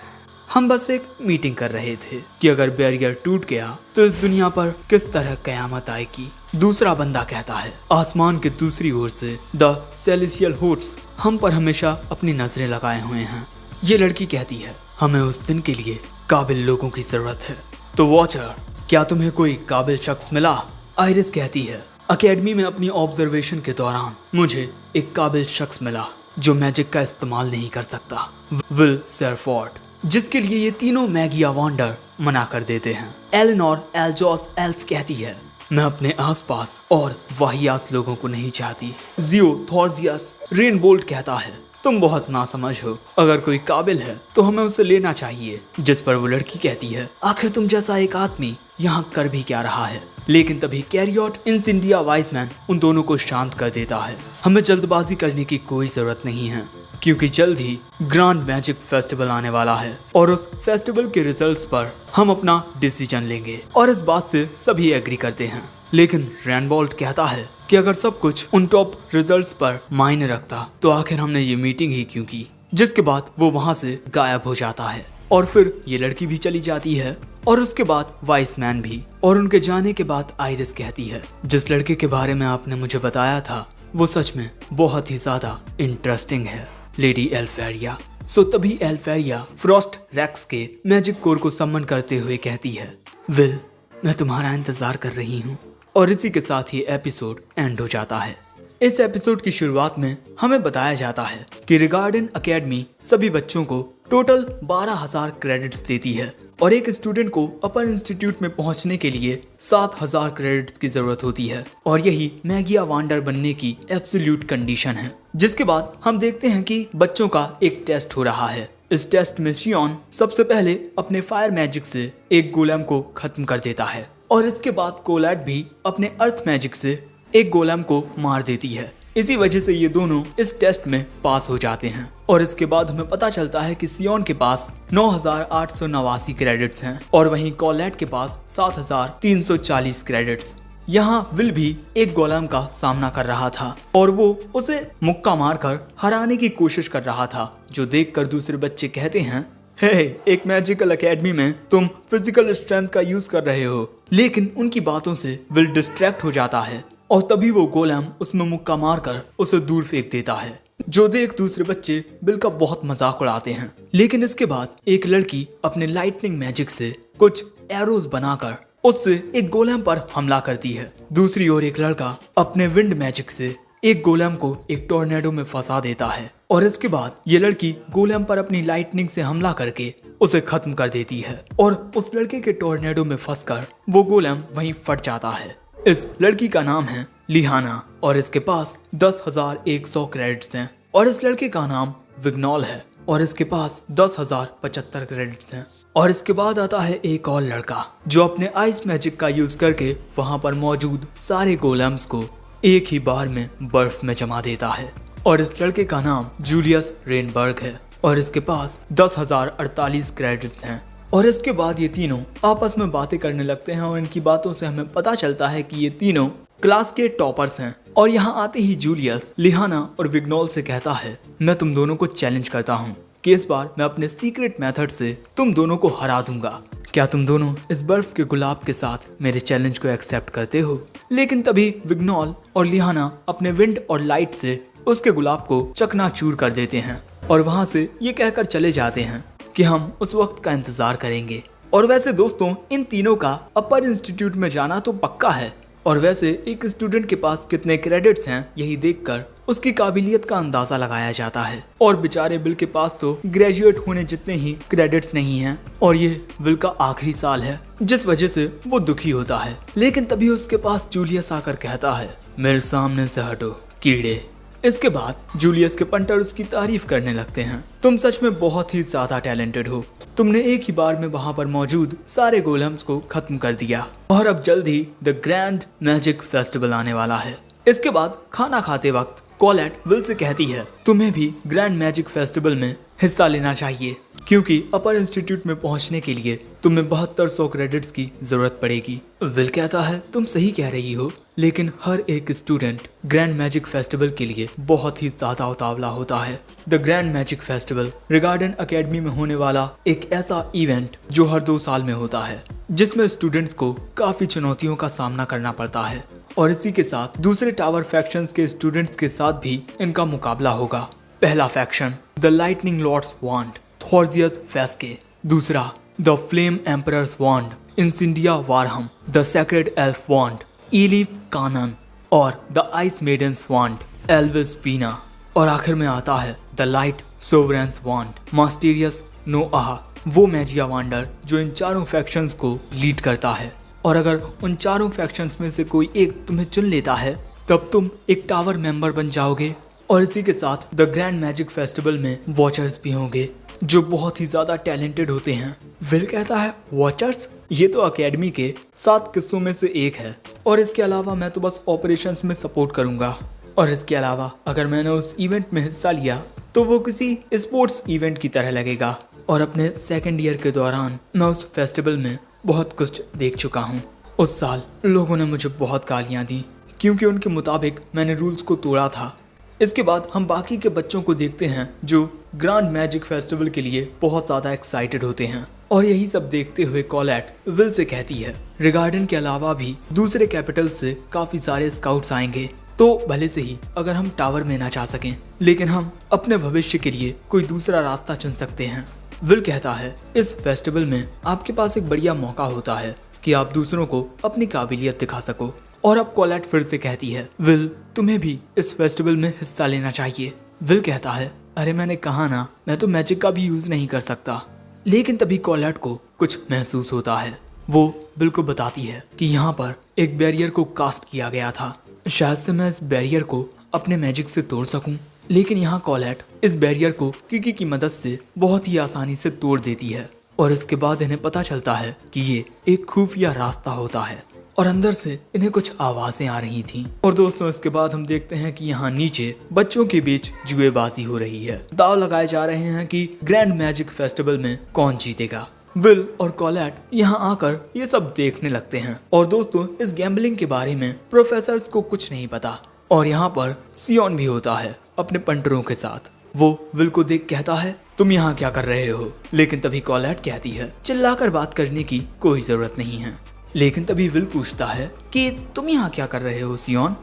Speaker 1: हम बस एक मीटिंग कर रहे थे कि अगर बैरियर टूट गया तो इस दुनिया पर किस तरह कयामत आएगी। दूसरा बंदा कहता है, आसमान के दूसरी ओर से द सेलेस्टियल होस्ट्स हम पर हमेशा अपनी नजरें लगाए हुए हैं। ये लड़की कहती है, हमें उस दिन के लिए काबिल लोगों की जरूरत है। तो वॉचर, क्या तुम्हें कोई काबिल शख्स मिला? आइरिस कहती है, अकेडमी में अपनी ऑब्जर्वेशन के दौरान मुझे एक काबिल शख्स मिला जो मैजिक का इस्तेमाल नहीं कर सकता, विल सेरफोर्ड, जिसके लिए ये तीनों मैगिया वांडर मना कर देते हैं। एलेनोर एल्जोस एल्फ कहती है, मैं अपने आसपास और वाहियात लोगों को नहीं चाहती। जियो थॉर्जियस रेनबोल्ट कहता है, तुम बहुत नासमझ हो, अगर कोई काबिल है तो हमें उसे लेना चाहिए। जिस पर वो लड़की कहती है, आखिर तुम जैसा एक आदमी यहाँ कर भी क्या रहा है। लेकिन तभी कैरियट इंसिंडिया वाइसमैन उन दोनों को शांत कर देता है, हमें जल्दबाजी करने की कोई जरूरत नहीं है, क्योंकि जल्द ही ग्रैंड मैजिक फेस्टिवल आने वाला है और उस फेस्टिवल के रिजल्ट्स पर हम अपना डिसीजन लेंगे। और इस बात से सभी एग्री करते हैं। लेकिन रेनबोल्ट कहता है कि अगर सब कुछ उन टॉप रिजल्ट्स पर मायने रखता तो आखिर हमने ये मीटिंग ही क्यों की। जिसके बाद वो वहाँ से गायब हो जाता है और फिर ये लड़की भी चली जाती है और उसके बाद वाइसमैन भी। और उनके जाने के बाद आइरिस कहती है, जिस लड़के के बारे में आपने मुझे बताया था वो सच में बहुत ही ज्यादा इंटरेस्टिंग है लेडी एल्फेरिया। सो तभी एल्फेरिया फ्रॉस्ट रेक्स के मैजिक कोर को सम्मन करते हुए कहती है, विल, मैं तुम्हारा इंतजार कर रही हूँ। और इसी के साथ ही एपिसोड एंड हो जाता है। इस एपिसोड की शुरुआत में हमें बताया जाता है कि रिगार्डन एकेडमी सभी बच्चों को टोटल 12,000 क्रेडिट्स देती है और एक स्टूडेंट को अपर इंस्टीट्यूट में पहुंचने के लिए 7,000 क्रेडिट्स की जरूरत होती है और यही मैगिया वांडर बनने की एब्सोल्यूट कंडीशन है। जिसके बाद हम देखते हैं कि बच्चों का एक टेस्ट हो रहा है। इस टेस्ट में शियोन सबसे पहले अपने फायर मैजिक से एक गोलेम को खत्म कर देता है और इसके बाद कोलैट भी अपने अर्थ मैजिक से एक गोलेम को मार देती है। इसी वजह से ये दोनों इस टेस्ट में पास हो जाते हैं और इसके बाद हमें पता चलता है कि सियोन के पास 9,889 क्रेडिट्स हैं और वहीं कोलैट के पास 7,340 क्रेडिट्स। यहाँ विल भी एक गोलेम का सामना कर रहा था और वो उसे मुक्का मारकर हराने की कोशिश कर रहा था, जो देखकर दूसरे बच्चे कहते हैं, हे, एक मैजिकल एकेडमी में तुम फिजिकल स्ट्रेंथ का यूज कर रहे हो। लेकिन उनकी बातों से विल डिस्ट्रैक्ट हो जाता है और तभी वो गोलेम उसमें मुक्का मारकर उसे दूर फेंक देता है, जो देख दूसरे बच्चे विल का बहुत मजाक उड़ाते हैं। लेकिन इसके बाद एक लड़की अपने लाइटनिंग मैजिक से कुछ एरोज बनाकर उससे एक गोलेम पर हमला करती है। दूसरी ओर एक लड़का अपने विंड मैजिक से एक गोलेम को एक टोर्नेडो में फंसा देता है और इसके बाद ये लड़की गोलेम पर अपनी लाइटनिंग से हमला करके उसे खत्म कर देती है और उस लड़के के टोर्नेडो में फंसकर वो गोलेम वहीं फट जाता है। इस लड़की का नाम है लिहाना और इसके पास 10,100 क्रेडिट्स हैं और इस लड़के का नाम विग्नॉल है और इसके पास 10,075 क्रेडिट्स हैं। और इसके बाद आता है एक और लड़का जो अपने आइस मैजिक का यूज करके वहां पर मौजूद सारे गोलेम्स को एक ही बार में बर्फ में जमा देता है और इस लड़के का नाम जूलियस रेनबर्ग है और इसके पास 10,048 क्रेडिट्स हैं। और इसके बाद ये तीनों आपस में बातें करने लगते हैं और इनकी बातों से हमें पता चलता है कि ये तीनों क्लास के टॉपर्स हैं। और यहाँ आते ही जूलियस लिहाना और विग्नॉल से कहता है, मैं तुम दोनों को चैलेंज करता हूँ कि इस बार मैं अपने सीक्रेट मेथड से तुम दोनों को हरा दूंगा। क्या तुम दोनों इस बर्फ के गुलाब के साथ मेरे चैलेंज को एक्सेप्ट करते हो? लेकिन तभी विग्नॉल और लिहाना अपने विंड और लाइट से उसके गुलाब को चकनाचूर कर देते हैं और वहां से ये कहकर चले जाते हैं कि हम उस वक्त का इंतजार करेंगे। और वैसे दोस्तों, इन तीनों का अपर इंस्टीट्यूट में जाना तो पक्का है और वैसे एक स्टूडेंट के पास कितने क्रेडिट्स हैं यही देखकर उसकी काबिलियत का अंदाजा लगाया जाता है। और बेचारे विल के पास तो ग्रेजुएट होने जितने ही क्रेडिट्स नहीं हैं और ये विल का आखिरी साल है, जिस वजह से वो दुखी होता है। लेकिन तभी उसके पास जूलियस आकर कहता है, मेरे सामने से हटो कीड़े। इसके बाद जूलियस के पंटर उसकी तारीफ करने लगते हैं, तुम सच में बहुत ही ज्यादा टैलेंटेड हो, तुमने एक ही बार में वहां पर मौजूद सारे गोलेम्स को खत्म कर दिया और अब जल्द ही द ग्रैंड मैजिक फेस्टिवल आने वाला है। इसके बाद खाना खाते वक्त कोलैट विल से कहती है, तुम्हें भी ग्रैंड मैजिक फेस्टिवल में हिस्सा लेना चाहिए क्योंकि अपर इंस्टीट्यूट में पहुंचने के लिए तुम्हें 7200 क्रेडिट्स की जरूरत पड़ेगी। विल कहता है, तुम सही कह रही हो, लेकिन हर एक स्टूडेंट ग्रैंड मैजिक फेस्टिवल के लिए बहुत ही ज्यादा उतावला होता है। The grand magic festival Regarden academy में होने वाला एक ऐसा इवेंट जो हर 2 साल में होता है, जिसमें स्टूडेंट्स को काफी चुनौतियों का सामना करना पड़ता है और इसी के साथ दूसरे टावर फैक्शंस के स्टूडेंट्स के साथ भी इनका मुकाबला होगा। पहला faction the lightning lord's wand Thorgius Feske, दूसरा the flame emperor's wand Incindia Warham, the sacred elf wand Ilief Kanan और the ice maiden's wand Elvis Pina और आखिर में आता है द लाइट सोवरेंस वांड मास्टीरियस नोआह, वो मैजिया वांडर जो इन चारों फैक्शंस को लीड करता है। और अगर उन चारों फैक्शंस में से कोई एक तुम्हें चुन लेता है तब तुम एक टावर मेंबर बन जाओगे और इसी के साथ द ग्रैंड मैजिक फेस्टिवल में वॉचर्स भी होंगे जो बहुत ही ज्यादा टैलेंटेड होते हैं। विल कहता है, वॉचर्स? ये तो एकेडमी के 7 किस्सों में से एक है और इसके अलावा मैं तो बस ऑपरेशंस में सपोर्ट करूंगा और इसके अलावा अगर मैंने उस इवेंट में हिस्सा लिया तो वो किसी स्पोर्ट्स इवेंट की तरह लगेगा और अपने सेकेंड ईयर के दौरान मैं उस फेस्टिवल में बहुत कुछ देख चुका हूँ। उस साल लोगों ने मुझे बहुत गालियाँ दी क्योंकि उनके मुताबिक मैंने रूल्स को तोड़ा था। इसके बाद हम बाकी के बच्चों को देखते हैं जो ग्रैंड मैजिक फेस्टिवल के लिए बहुत ज़्यादा एक्साइटेड होते हैं और यही सब देखते हुए कोलैट विल से कहती है, रिगार्डन के अलावा भी दूसरे कैपिटल से काफ़ी सारे स्काउट्स आएंगे तो भले से ही अगर हम टावर में ना जा सकें, लेकिन हम अपने भविष्य के लिए कोई दूसरा रास्ता चुन सकते हैं। विल कहता है इस फेस्टिवल में आपके पास एक बढ़िया मौका होता है कि आप दूसरों को अपनी काबिलियत दिखा सको। और अब कॉलेट फिर से कहती है विल तुम्हें भी इस फेस्टिवल में हिस्सा लेना चाहिए। विल कहता है अरे मैंने कहा ना, मैं तो मैजिक का भी यूज नहीं कर सकता। लेकिन तभी कॉलेट को कुछ महसूस होता है। वो विल को बताती है कि यहाँ पर एक बैरियर को कास्ट किया गया था, शायद से मैं इस बैरियर को अपने मैजिक से तोड़ सकूं। लेकिन यहाँ कॉलेट इस बैरियर को किकी की मदद से बहुत ही आसानी से तोड़ देती है और इसके बाद इन्हें पता चलता है कि ये एक खुफिया रास्ता होता है और अंदर से इन्हें कुछ आवाजें आ रही थीं। और दोस्तों इसके बाद हम देखते हैं कि यहाँ नीचे बच्चों के बीच जुएबाजी हो रही है। दाव लगाए जा रहे हैं कि ग्रैंड मैजिक फेस्टिवल में कौन जीतेगा। विल और कॉलेट यहाँ आकर ये सब देखने लगते हैं। और दोस्तों इस गैम्बलिंग के बारे में प्रोफेसर्स को कुछ नहीं पता। और यहाँ पर सियोन भी होता है अपने पंटरों के साथ। वो विल को देख कहता है तुम यहाँ क्या कर रहे हो। लेकिन तभी कॉलेट कहती है चिल्लाकर बात करने की कोई जरूरत नहीं है। लेकिन तभी विल पूछता है कि तुम यहाँ क्या कर रहे हो सियोन।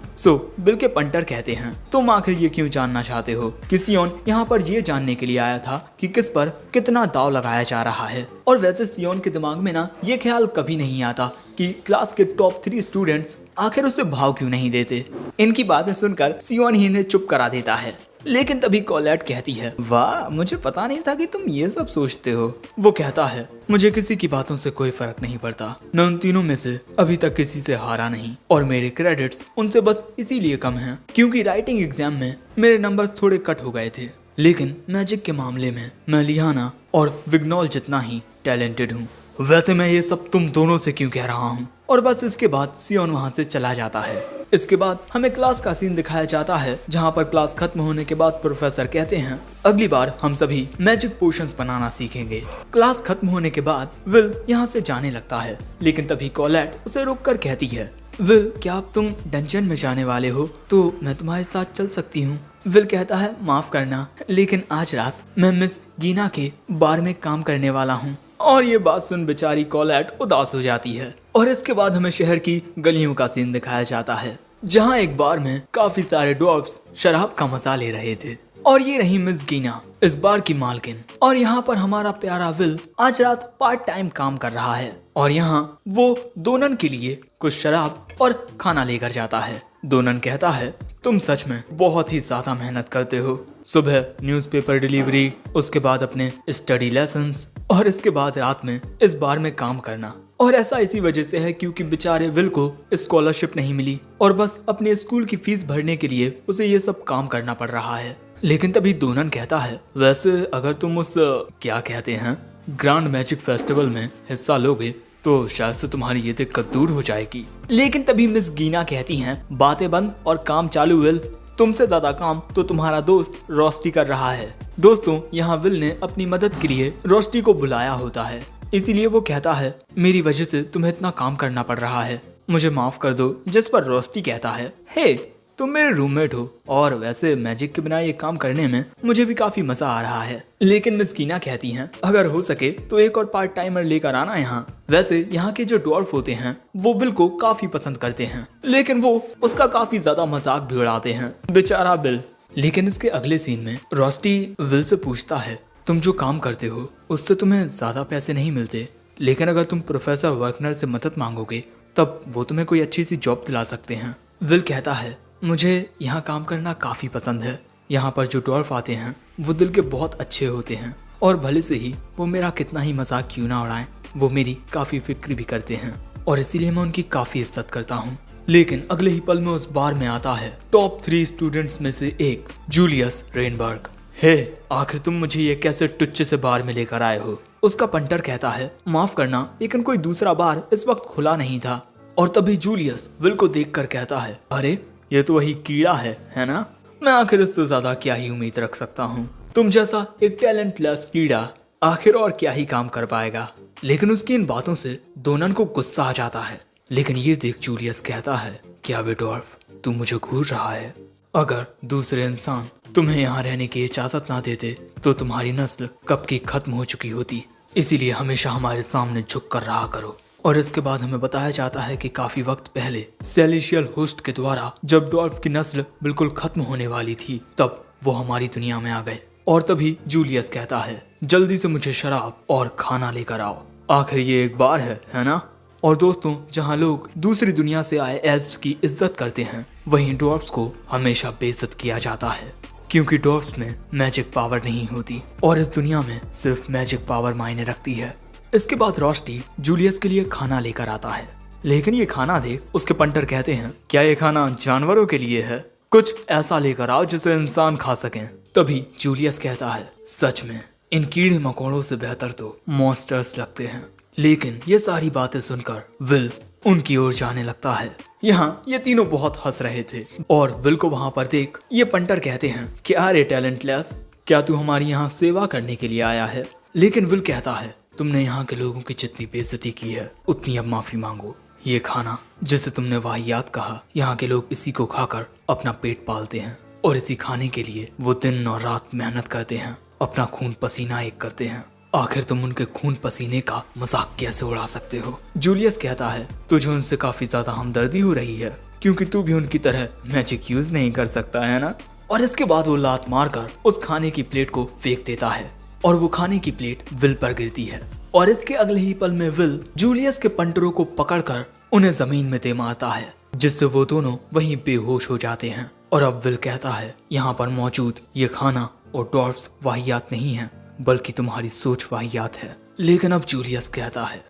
Speaker 1: विल के पंटर कहते हैं तुम आखिर ये क्यों जानना चाहते हो कि सियोन यहाँ पर ये जानने के लिए आया था कि किस पर कितना दाव लगाया जा रहा है। और वैसे सियोन के दिमाग में ना ये ख्याल कभी नहीं आता कि क्लास के टॉप 3 स्टूडेंट्स आखिर उसे भाव क्यों नहीं देते। इनकी बातें सुनकर सियोन ही इन्हें चुप करा देता है। लेकिन तभी कॉलेट कहती है वाह मुझे पता नहीं था कि तुम ये सब सोचते हो। वो कहता है मुझे किसी की बातों से कोई फर्क नहीं पड़ता। मैं उन तीनों में से अभी तक किसी से हारा नहीं और मेरे क्रेडिट्स उनसे बस इसीलिए कम हैं क्योंकि राइटिंग एग्जाम में मेरे नंबर थोड़े कट हो गए थे। लेकिन मैजिक के मामले में मैं लिहाना और विग्नॉल जितना ही टैलेंटेड हूँ। वैसे मैं ये सब तुम दोनों से क्यों कह रहा हूँ। और बस इसके बाद सियोन वहाँ से चला जाता है। इसके बाद हमें क्लास का सीन दिखाया जाता है जहाँ पर क्लास खत्म होने के बाद प्रोफेसर कहते हैं अगली बार हम सभी मैजिक पोशंस बनाना सीखेंगे। क्लास खत्म होने के बाद विल यहाँ से जाने लगता है। लेकिन तभी कॉलेट उसे रोककर कहती है विल क्या अब तुम डंजन में जाने वाले हो तो मैं तुम्हारे साथ चल सकती हूँ। विल कहता है माफ करना लेकिन आज रात मैं मिस गीना के बार में काम करने वाला हूँ। और ये बात सुन बेचारी कॉलेट उदास हो जाती है। और इसके बाद हमें शहर की गलियों का सीन दिखाया जाता है जहाँ एक बार में काफी सारे डॉर्फ्स शराब का मजा ले रहे थे। और ये रही मिस गीना इस बार की मालकिन। और यहाँ पर हमारा प्यारा विल आज रात पार्ट टाइम काम कर रहा है और यहाँ वो दोनन के लिए कुछ शराब और खाना लेकर जाता है। दोनन कहता है तुम सच में बहुत ही ज्यादा मेहनत करते हो। सुबह न्यूज़पेपर डिलीवरी, उसके बाद अपने स्टडी लेसन्स और इसके बाद रात में इस बार में काम करना। और ऐसा इसी वजह से है क्योंकि बेचारे विल को स्कॉलरशिप नहीं मिली और बस अपने स्कूल की फीस भरने के लिए उसे ये सब काम करना पड़ रहा है। लेकिन तभी दोनन कहता है वैसे अगर तुम उस क्या कहते हैं ग्रैंड मैजिक फेस्टिवल में हिस्सा लोगे तो शायद से तुम्हारी ये दिक्कत दूर हो जाएगी। लेकिन तभी मिस गीना कहती हैं बातें बंद और काम चालू विल। तुमसे ज्यादा काम तो तुम्हारा दोस्त रोस्टी कर रहा है। दोस्तों यहाँ विल ने अपनी मदद के लिए रोस्टी को बुलाया होता है, इसीलिए वो कहता है मेरी वजह से तुम्हें इतना काम करना पड़ रहा है, मुझे माफ कर दो। जिस पर रोस्टी कहता है हे तुम मेरे रूममेट हो और वैसे मैजिक के बिना ये काम करने में मुझे भी काफी मजा आ रहा है। लेकिन मिस गीना कहती हैं अगर हो सके तो एक और पार्ट टाइमर लेकर आना यहाँ। वैसे यहाँ के जो डॉर्फ होते हैं वो बिल को काफी पसंद करते हैं लेकिन वो उसका काफी ज्यादा मजाक भी उड़ाते हैं, बेचारा बिल। लेकिन इसके अगले सीन में रोस्टी विल से पूछता है तुम जो काम करते हो उससे तुम्हें ज्यादा पैसे नहीं मिलते, लेकिन अगर तुम प्रोफेसर वर्कनर से मदद मांगोगे तब वो तुम्हें कोई अच्छी सी जॉब दिला सकते हैं। विल कहता है मुझे यहाँ काम करना काफी पसंद है। यहाँ पर जो डॉर्फ आते हैं वो दिल के बहुत अच्छे होते हैं और भले से ही वो मेरा कितना ही मजाक क्यों ना उड़ाएं, वो मेरी काफी फिक्र भी करते हैं और इसीलिए मैं उनकी काफी इज्जत करता हूँ। लेकिन अगले ही पल में उस बार में आता है टॉप 3 स्टूडेंट्स में से एक जूलियस रेनबर्ग। हे आखिर तुम मुझे ये कैसे टुच्चे से बार में लेकर आए हो। उसका पंटर कहता है माफ करना लेकिन कोई दूसरा बार इस वक्त खुला नहीं था। और तभी जूलियस विल को देखकर कहता है अरे ये तो वही कीड़ा है ना, मैं आखिर इससे ज्यादा क्या ही उम्मीद रख सकता हूँ। तुम जैसा एक टैलेंटलेस कीड़ा आखिर और क्या ही काम कर पाएगा। लेकिन उसकी इन बातों से दोनन को गुस्सा आ जाता है। लेकिन ये देख जूलियस कहता है क्या बे डॉर्फ तू मुझे घूर रहा है, अगर दूसरे इंसान तुम्हें यहाँ रहने की इजाजत ना देते तो तुम्हारी नस्ल कब की खत्म हो चुकी होती, इसीलिए हमेशा हमारे सामने झुक कर रहा करो। और इसके बाद हमें बताया जाता है कि काफी वक्त पहले सेलेशियल होस्ट के द्वारा जब डॉर्फ की नस्ल बिल्कुल खत्म होने वाली थी तब वो हमारी दुनिया में आ गए। और तभी जूलियस कहता है जल्दी से मुझे शराब और खाना लेकर आओ, आखिर ये एक बार है ना। और दोस्तों, जहाँ लोग दूसरी दुनिया से आए एल्फ्स की इज्जत करते हैं वहीं डॉर्फ्स को हमेशा बेइज्जत किया जाता है, क्योंकि डॉर्फ्स में मैजिक पावर नहीं होती और इस दुनिया में सिर्फ मैजिक पावर मायने रखती है। इसके बाद रोस्टी जूलियस के लिए खाना लेकर आता है, लेकिन ये खाना देख उसके पंटर कहते हैं क्या ये खाना जानवरों के लिए है, कुछ ऐसा लेकर आओ जिसे इंसान खा सकें। तभी जूलियस कहता है सच में इन कीड़े मकोड़ों से बेहतर तो मॉन्स्टर्स लगते हैं। लेकिन ये सारी बातें सुनकर विल उनकी ओर जाने लगता है। यहाँ ये तीनों बहुत हंस रहे थे और विल को वहाँ पर देख ये पंटर कहते हैं कि अरे टैलेंटलेस, क्या तू हमारी यहाँ सेवा करने के लिए आया है। लेकिन विल कहता है तुमने यहाँ के लोगों की जितनी बेइज्जती की है उतनी अब माफी मांगो। ये खाना जिसे तुमने वाहियात कहा, यहाँ के लोग इसी को खाकर अपना पेट पालते हैं और इसी खाने के लिए वो दिन और रात मेहनत करते हैं, अपना खून पसीना एक करते हैं। आखिर तुम उनके खून पसीने का मजाक कैसे उड़ा सकते हो। जूलियस कहता है तुझे उनसे काफी ज्यादा हमदर्दी हो रही है क्योंकि तू भी उनकी तरह मैजिक यूज नहीं कर सकता है ना। और इसके बाद वो लात मारकर उस खाने की प्लेट को फेंक देता है और वो खाने की प्लेट विल पर गिरती है। और इसके अगले ही पल में विल जूलियस के पंटरों को पकड़कर उन्हें जमीन में दे मारता है, जिससे वो दोनों वहीं बेहोश हो जाते हैं। और अब विल कहता है यहाँ पर मौजूद ये खाना और डॉर्फ्स वाहियात नहीं है बल्कि तुम्हारी सोच वाहियात है। लेकिन अब जूलियस कहता है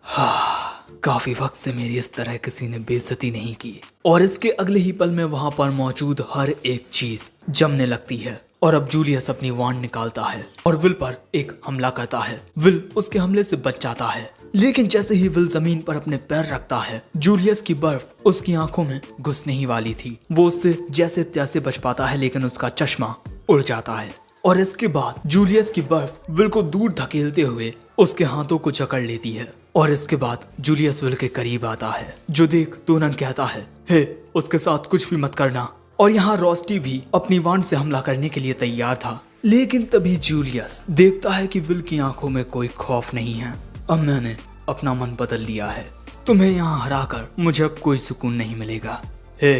Speaker 1: काफी वक्त से मेरी इस तरह किसी ने बेइज्जती नहीं की। और इसके अगले ही पल में वहां पर मौजूद हर एक चीज जमने लगती है। और अब जूलियस अपनी वांड निकालता है और विल पर एक हमला करता है। विल उसके हमले से बच जाता है, लेकिन जैसे ही विल जमीन पर अपने पैर रखता है जूलियस की बर्फ उसकी आंखों में घुसने ही वाली थी। वो उससे जैसे तैसे बच पाता है, लेकिन उसका चश्मा उड़ जाता है। और इसके बाद जूलियस की बर्फ विल को दूर धकेलते हुए उसके हाथों को जकड़ लेती है। और इसके बाद जूलियस विल के करीब आता है, जो देख दोनन कहता है हे उसके साथ कुछ भी मत करना। और यहाँ रोस्टी भी अपनी वांड से हमला करने के लिए तैयार था, लेकिन तभी जूलियस देखता है कि विल की आंखों में कोई खौफ नहीं है। अब मैंने अपना मन बदल लिया है, तुम्हें यहाँ हराकर मुझे अब कोई सुकून नहीं मिलेगा। हे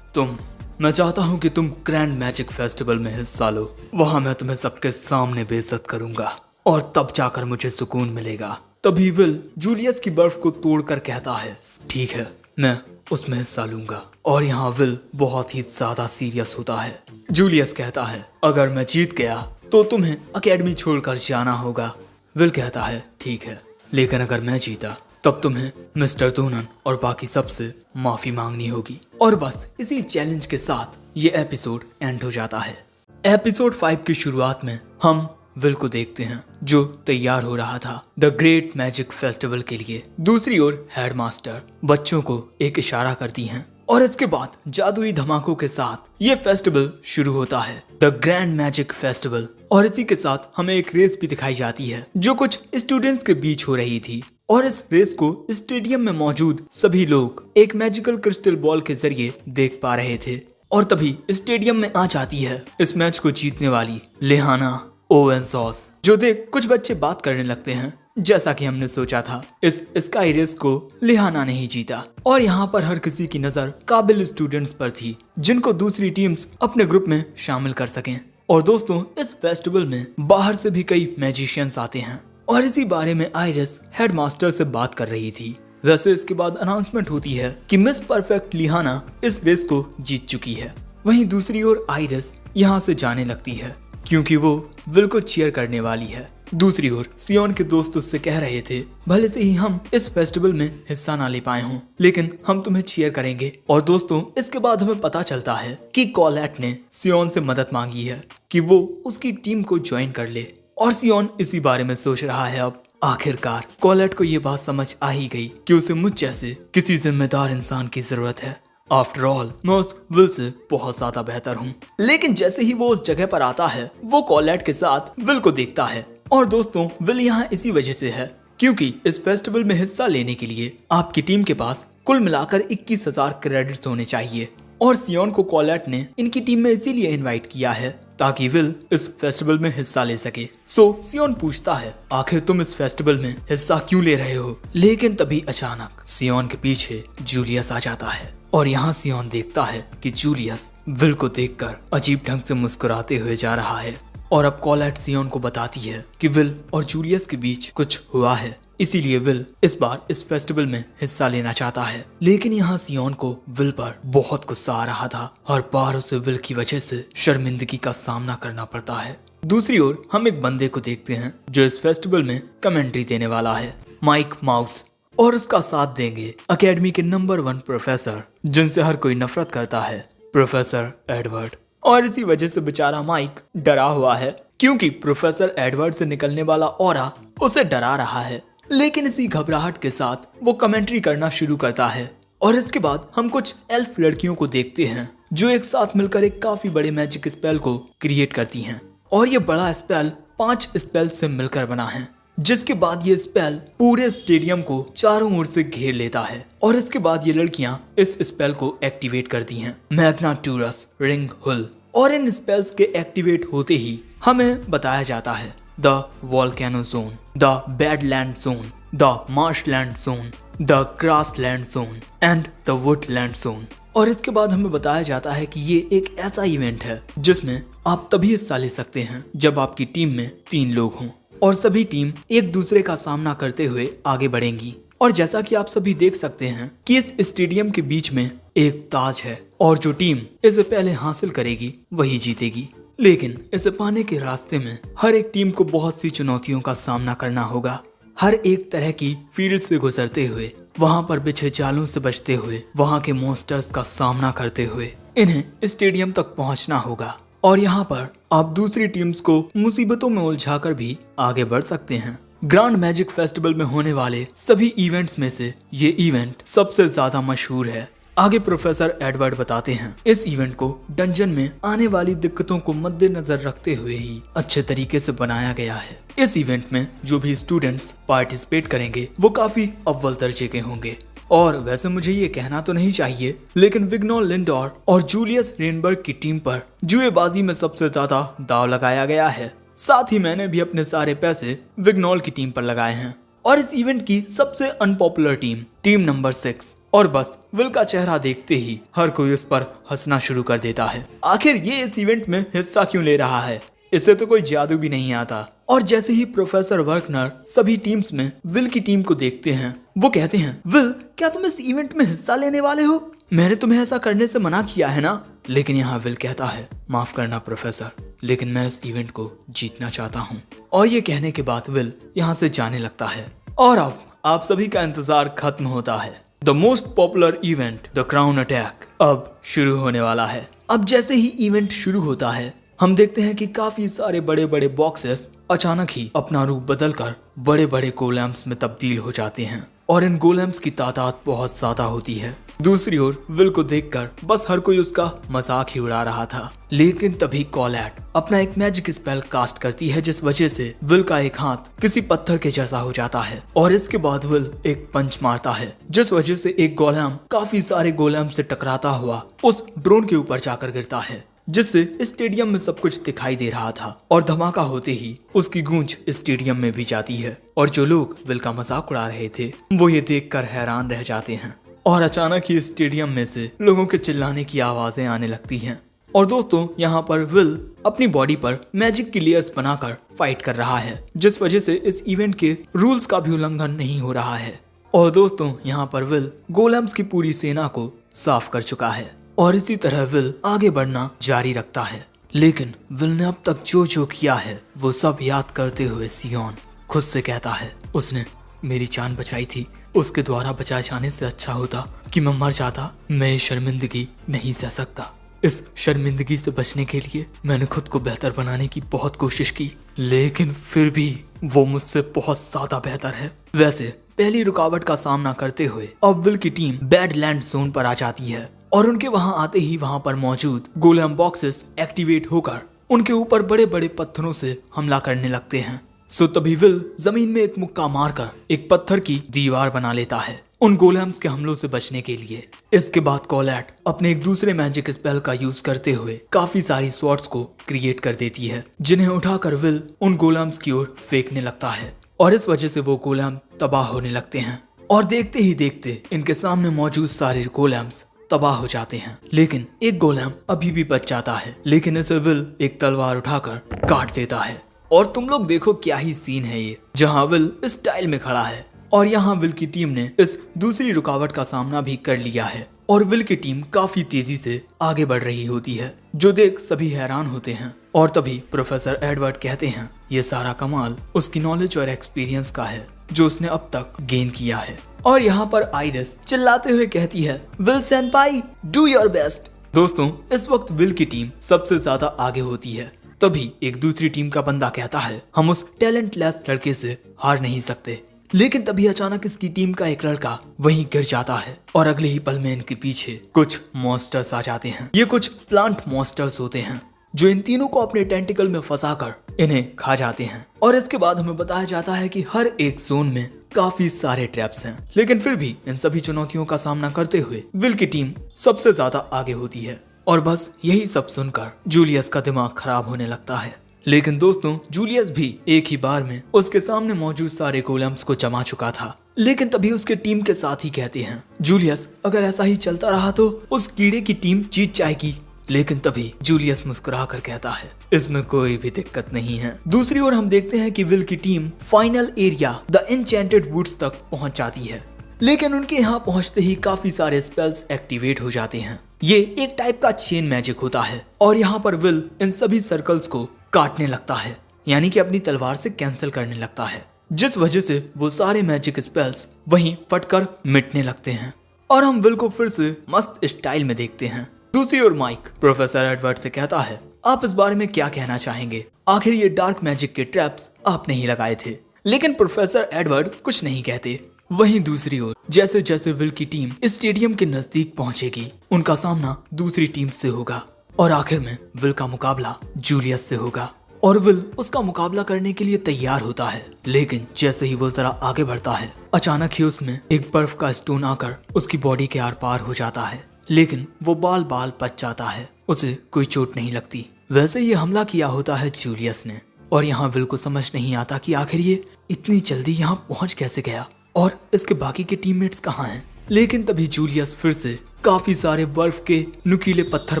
Speaker 1: तुम, मैं चाहता हूँ कि तुम ग्रैंड मैजिक फेस्टिवल में हिस्सा लो, वहाँ मैं तुम्हें सबके सामने बेइज्जत करूंगा और तब जाकर मुझे सुकून मिलेगा। तभी विल जूलियस की बर्फ को तोड़कर कहता है ठीक है, मैं उसमें हिस्सा लूंगा। और यहाँ विल बहुत ही ज्यादा सीरियस होता है। जूलियस कहता है अगर मैं जीत गया तो तुम्हें अकेडमी छोड़कर जाना होगा। विल कहता है ठीक है, लेकिन अगर मैं जीता तब तुम्हें मिस्टर दोनन और बाकी सबसे माफी मांगनी होगी। और बस इसी चैलेंज के साथ ये एपिसोड एंड हो जाता है। एपिसोड 5 की शुरुआत में हम विल को देखते हैं जो तैयार हो रहा था द ग्रेट मैजिक फेस्टिवल के लिए। दूसरी ओर हेडमास्टर बच्चों को एक इशारा करती हैं और इसके बाद जादुई धमाकों के साथ ये फेस्टिवल शुरू होता है, द ग्रैंड मैजिक फेस्टिवल। और इसी के साथ हमें एक रेस भी दिखाई जाती है जो कुछ स्टूडेंट्स के बीच हो रही थी। और इस रेस को स्टेडियम में मौजूद सभी लोग एक मैजिकल क्रिस्टल बॉल के जरिए देख पा रहे थे। और तभी स्टेडियम में आ जाती है इस मैच को जीतने वाली लिहाना ओवन सॉस, जो देख कुछ बच्चे बात करने लगते हैं। जैसा कि हमने सोचा था इस स्काई रेस को लिहाना नहीं जीता। और यहाँ पर हर किसी की नजर काबिल स्टूडेंट्स पर थी जिनको दूसरी टीम्स अपने ग्रुप में शामिल कर सकें। और दोस्तों, इस फेस्टिवल में बाहर से भी कई मैजिशियंस आते हैं और इसी बारे में आइरिस हेडमास्टर से बात कर रही थी। वैसे इसके बाद अनाउंसमेंट होती है कि मिस परफेक्ट लिहाना इस रेस को जीत चुकी है। वहीं दूसरी ओर आइरिस यहाँ से जाने लगती है क्योंकि वो विल को चीयर करने वाली है। दूसरी ओर सियोन के दोस्त उससे कह रहे थे भले से ही हम इस फेस्टिवल में हिस्सा ना ले पाए हों, लेकिन हम तुम्हें चीयर करेंगे। और दोस्तों, इसके बाद हमें पता चलता है कि कॉलेट ने सियोन से मदद मांगी है कि वो उसकी टीम को ज्वाइन कर ले। और सियोन इसी बारे में सोच रहा है। अब आखिरकार कॉलेट को ये बात समझ आ ही गई कि उसे मुझ जैसे किसी जिम्मेदार इंसान की जरूरत है। आफ्टर ऑल मैं उस विल से बहुत ज्यादा बेहतर हूँ। लेकिन जैसे ही वो उस जगह पर आता है वो कॉलेट के साथ विल को देखता है। और दोस्तों, विल यहाँ इसी वजह से है क्योंकि इस फेस्टिवल में हिस्सा लेने के लिए आपकी टीम के पास कुल मिलाकर 21,000 क्रेडिट्स होने चाहिए। और सियोन को कॉलेट ने इनकी टीम में इसीलिए इनवाइट किया है ताकि विल इस फेस्टिवल में हिस्सा ले सके। सो सियोन पूछता है आखिर तुम इस फेस्टिवल में हिस्सा क्यों ले रहे हो, लेकिन तभी अचानक सियोन के पीछे जूलियस आ जाता है और यहाँ सियोन देखता है कि जूलियस विल को देखकर अजीब ढंग से मुस्कुराते हुए जा रहा है। और अब कॉलेट सियोन को बताती है कि विल और जूलियस के बीच कुछ हुआ है, इसीलिए विल इस बार इस फेस्टिवल में हिस्सा लेना चाहता है। लेकिन यहाँ सियोन को विल पर बहुत गुस्सा आ रहा था, हर बार उसे विल की वजह से शर्मिंदगी का सामना करना पड़ता है। दूसरी ओर हम एक बंदे को देखते हैं जो इस फेस्टिवल में कमेंट्री देने वाला है, माइक माउस, और उसका साथ देंगे अकेडमी के नंबर 1 प्रोफेसर जिनसे हर कोई नफरत करता है, प्रोफेसर एडवर्ड। और इसी वजह से बेचारा माइक डरा हुआ है क्योंकि प्रोफेसर एडवर्ड से निकलने वाला ऑरा उसे डरा रहा है। लेकिन इसी घबराहट के साथ वो कमेंट्री करना शुरू करता है। और इसके बाद हम कुछ एल्फ लड़कियों को देखते हैं जो एक साथ मिलकर एक काफी बड़े मैजिक स्पेल को क्रिएट करती हैं। और ये बड़ा स्पेल 5 स्पेल से मिलकर बना है, जिसके बाद ये स्पेल पूरे स्टेडियम को चारों ओर से घेर लेता है। और इसके बाद ये लड़कियां इस स्पेल को एक्टिवेट करती हैं, मैग्नाटूरस रिंग हुल। और इन स्पेल्स के एक्टिवेट होते ही हमें बताया जाता है the volcano zone, the badland zone, the marshland zone, the grassland zone and the Woodland zone. और इसके बाद हमें बताया जाता है कि ये एक ऐसा इवेंट है जिसमें आप तभी हिस्सा ले सकते हैं जब आपकी टीम में 3 लोग हों और सभी टीम एक दूसरे का सामना करते हुए आगे बढ़ेंगी। और जैसा कि आप सभी देख सकते हैं कि इस स्टेडियम के बीच में एक ताज है और जो टीम इसे पहले हासिल करेगी वही जीतेगी। लेकिन इसे पाने के रास्ते में हर एक टीम को बहुत सी चुनौतियों का सामना करना होगा। हर एक तरह की फील्ड से गुजरते हुए, वहां पर बिछे जालों से बचते हुए, वहां के मॉन्स्टर्स का सामना करते हुए इन्हें स्टेडियम तक पहुंचना होगा। और यहाँ पर आप दूसरी टीम्स को मुसीबतों में उलझाकर भी आगे बढ़ सकते हैं। ग्रैंड मैजिक फेस्टिवल में होने वाले सभी इवेंट्स में से ये इवेंट सबसे ज्यादा मशहूर है। आगे प्रोफेसर एडवर्ड बताते हैं इस इवेंट को डंजन में आने वाली दिक्कतों को मद्देनजर रखते हुए ही अच्छे तरीके से बनाया गया है। इस इवेंट में जो भी स्टूडेंट्स पार्टिसिपेट करेंगे वो काफी अव्वल दर्जे के होंगे। और वैसे मुझे ये कहना तो नहीं चाहिए, लेकिन विग्नोल लिंडोर और जूलियस रेनबर्ग की टीम पर जुएबाजी में सबसे ज्यादा दाव लगाया गया है। साथ ही मैंने भी अपने सारे पैसे विग्नोल की टीम पर लगाए हैं। और इस इवेंट की सबसे अनपॉपुलर टीम नंबर 6। और बस विल का चेहरा देखते ही हर कोई उस पर हंसना शुरू कर देता है। आखिर ये इस इवेंट में हिस्सा क्यों ले रहा है, इसे तो कोई जादू भी नहीं आता। और जैसे ही प्रोफेसर वर्कनर सभी टीम्स में विल की टीम को देखते हैं, वो कहते हैं विल, क्या तुम इस इवेंट में हिस्सा लेने वाले हो? मैंने तुम्हें ऐसा करने से मना किया है ना। लेकिन यहाँ विल कहता है माफ करना प्रोफेसर, लेकिन मैं इस इवेंट को जीतना चाहता हूँ। और ये कहने के बाद विल यहाँ से जाने लगता है। और अब आप सभी का इंतजार खत्म होता है। The most popular event the crown attack अब शुरू होने वाला है। अब जैसे ही इवेंट शुरू होता है, हम देखते हैं कि काफी सारे बड़े बड़े बॉक्सेस अचानक ही अपना रूप बदलकर बड़े बड़े गोलेम्स में तब्दील हो जाते हैं और इन गोलेम्स की तादाद बहुत ज्यादा होती है। दूसरी ओर विल को देखकर बस हर कोई उसका मजाक ही उड़ा रहा था। लेकिन तभी कॉलेट अपना एक मैजिक स्पेल कास्ट करती है, जिस वजह से विल का एक हाथ किसी पत्थर के जैसा हो जाता है। और इसके बाद विल एक पंच मारता है, जिस वजह से एक गोलेम काफी सारे गोलेम से टकराता हुआ उस ड्रोन के ऊपर जाकर गिरता है, जिससे स्टेडियम में सब कुछ दिखाई दे रहा था। और धमाका होते ही उसकी गूंज स्टेडियम में भी जाती है और जो लोग विल का मजाक उड़ा रहे थे वो ये देखकर हैरान रह जाते हैं। और अचानक ही स्टेडियम में से लोगों के चिल्लाने की आवाजें आने लगती हैं। और दोस्तों, यहाँ पर विल अपनी बॉडी पर मैजिक की लेयर्स बनाकर फाइट कर रहा है, जिस वजह से इस इवेंट के रूल्स का भी उल्लंघन नहीं हो रहा है। और दोस्तों, यहाँ पर विल गोलेम्स की पूरी सेना को साफ कर चुका है और इसी तरह विल आगे बढ़ना जारी रखता है। लेकिन विल ने अब तक जो जो किया है वो सब याद करते हुए सियोन खुद से कहता है उसने मेरी जान बचाई थी, उसके द्वारा बचाए जाने से अच्छा होता कि मैं मर जाता। मैं ये शर्मिंदगी नहीं सह सकता। इस शर्मिंदगी से बचने के लिए मैंने खुद को बेहतर बनाने की बहुत कोशिश की, लेकिन फिर भी वो मुझसे बहुत ज्यादा बेहतर है। वैसे पहली रुकावट का सामना करते हुए अब विल की टीम बैडलैंड जोन पर आ जाती है और उनके वहां आते ही वहां पर मौजूद गोलेम बॉक्सेस एक्टिवेट होकर उनके ऊपर बड़े बड़े पत्थरों से हमला करने लगते हैं। सो तभी विल जमीन में एक मुक्का मारकर एक पत्थर की दीवार बना लेता है उन गोलेम्स के हमलों से बचने के लिए। इसके बाद कोलैट अपने एक दूसरे मैजिक स्पेल का यूज करते हुए काफी सारी स्वॉर्ड्स को क्रिएट कर देती है, जिन्हें उठाकर विल उन गोलेम्स की ओर फेंकने लगता है और इस वजह से वो गोलेम तबाह होने लगते हैं। और देखते ही देखते इनके सामने मौजूद सारे गोलेम्स तबाह हो जाते हैं, लेकिन एक गोलेम अभी भी बच जाता है, लेकिन इसे विल एक तलवार उठाकर काट देता है। और तुम लोग देखो क्या ही सीन है ये, जहाँ विल इस स्टाइल में खड़ा है और यहाँ विल की टीम ने इस दूसरी रुकावट का सामना भी कर लिया है और विल की टीम काफी तेजी से आगे बढ़ रही होती है, जो देख सभी हैरान होते हैं। और तभी प्रोफेसर एडवर्ड कहते हैं ये सारा कमाल उसकी नॉलेज और एक्सपीरियंस का है जो उसने अब तक गेन किया है। और यहाँ पर आइरिस चिल्लाते हुए कहती है विल सेनपाई डू योर बेस्ट। दोस्तों इस वक्त विल की टीम सबसे ज्यादा आगे होती है। तभी एक दूसरी टीम का बंदा कहता है हम उस टैलेंटलेस लड़के से हार नहीं सकते, लेकिन तभी अचानक इसकी टीम का एक लड़का वहीं गिर जाता है और अगले ही पल में इनके पीछे कुछ मॉन्स्टर्स आ जाते हैं। ये कुछ प्लांट मॉन्स्टर्स होते हैं जो इन तीनों को अपने टेंटिकल में फंसाकर इन्हें खा जाते हैं। और इसके बाद हमें बताया जाता है कि हर एक जोन में काफी सारे ट्रैप्स हैं, लेकिन फिर भी इन सभी चुनौतियों का सामना करते हुए विल की टीम सबसे ज्यादा आगे होती है। और बस यही सब सुनकर जूलियस का दिमाग खराब होने लगता है। लेकिन दोस्तों जूलियस भी एक ही बार में उसके सामने मौजूद सारे गोलेम्स को जमा चुका था, लेकिन तभी उसके टीम के साथ ही कहते हैं जूलियस अगर ऐसा ही चलता रहा तो उस कीड़े की टीम जीत जाएगी। लेकिन तभी जूलियस मुस्कुरा कर कहता है इसमें कोई भी दिक्कत नहीं है। दूसरी ओर हम देखते हैं कि विल की team final area the enchanted woods तक पहुंच जाती है, लेकिन उनके यहाँ पहुंचते ही काफी सारे स्पेल्स एक्टिवेट हो जाते हैं। ये एक टाइप का चेन मैजिक होता है और यहाँ पर विल इन सभी सर्कल्स को काटने लगता है, यानी कि अपनी तलवार से कैंसिल करने लगता है, जिस वजह से वो सारे मैजिक स्पेल्स वहीं फटकर मिटने लगते हैं। और हम विल को फिर से मस्त स्टाइल में देखते हैं। दूसरी ओर माइक प्रोफेसर एडवर्ड से कहता है आप इस बारे में क्या कहना चाहेंगे, आखिर ये डार्क मैजिक के ट्रैप्स आपने ही लगाए थे। लेकिन प्रोफेसर एडवर्ड कुछ नहीं कहते। वहीं दूसरी ओर जैसे जैसे विल की टीम स्टेडियम के नजदीक पहुंचेगी उनका सामना दूसरी टीम से होगा और आखिर में विल का मुकाबला जूलियस से होगा और विल उसका मुकाबला करने के लिए तैयार होता है। लेकिन जैसे ही वो जरा आगे बढ़ता है अचानक ही उसमें एक बर्फ का स्टोन आकर उसकी बॉडी के आर पार हो जाता है, लेकिन वो बाल बाल बच जाता है, उसे कोई चोट नहीं लगती। वैसे ये हमला किया होता है जूलियस ने और यहाँ विल को समझ नहीं आता कि आखिर ये इतनी जल्दी यहाँ पहुंच कैसे गया और इसके बाकी के टीममेट्स कहाँ हैं। लेकिन तभी जूलियस फिर से काफी सारे बर्फ के नुकीले पत्थर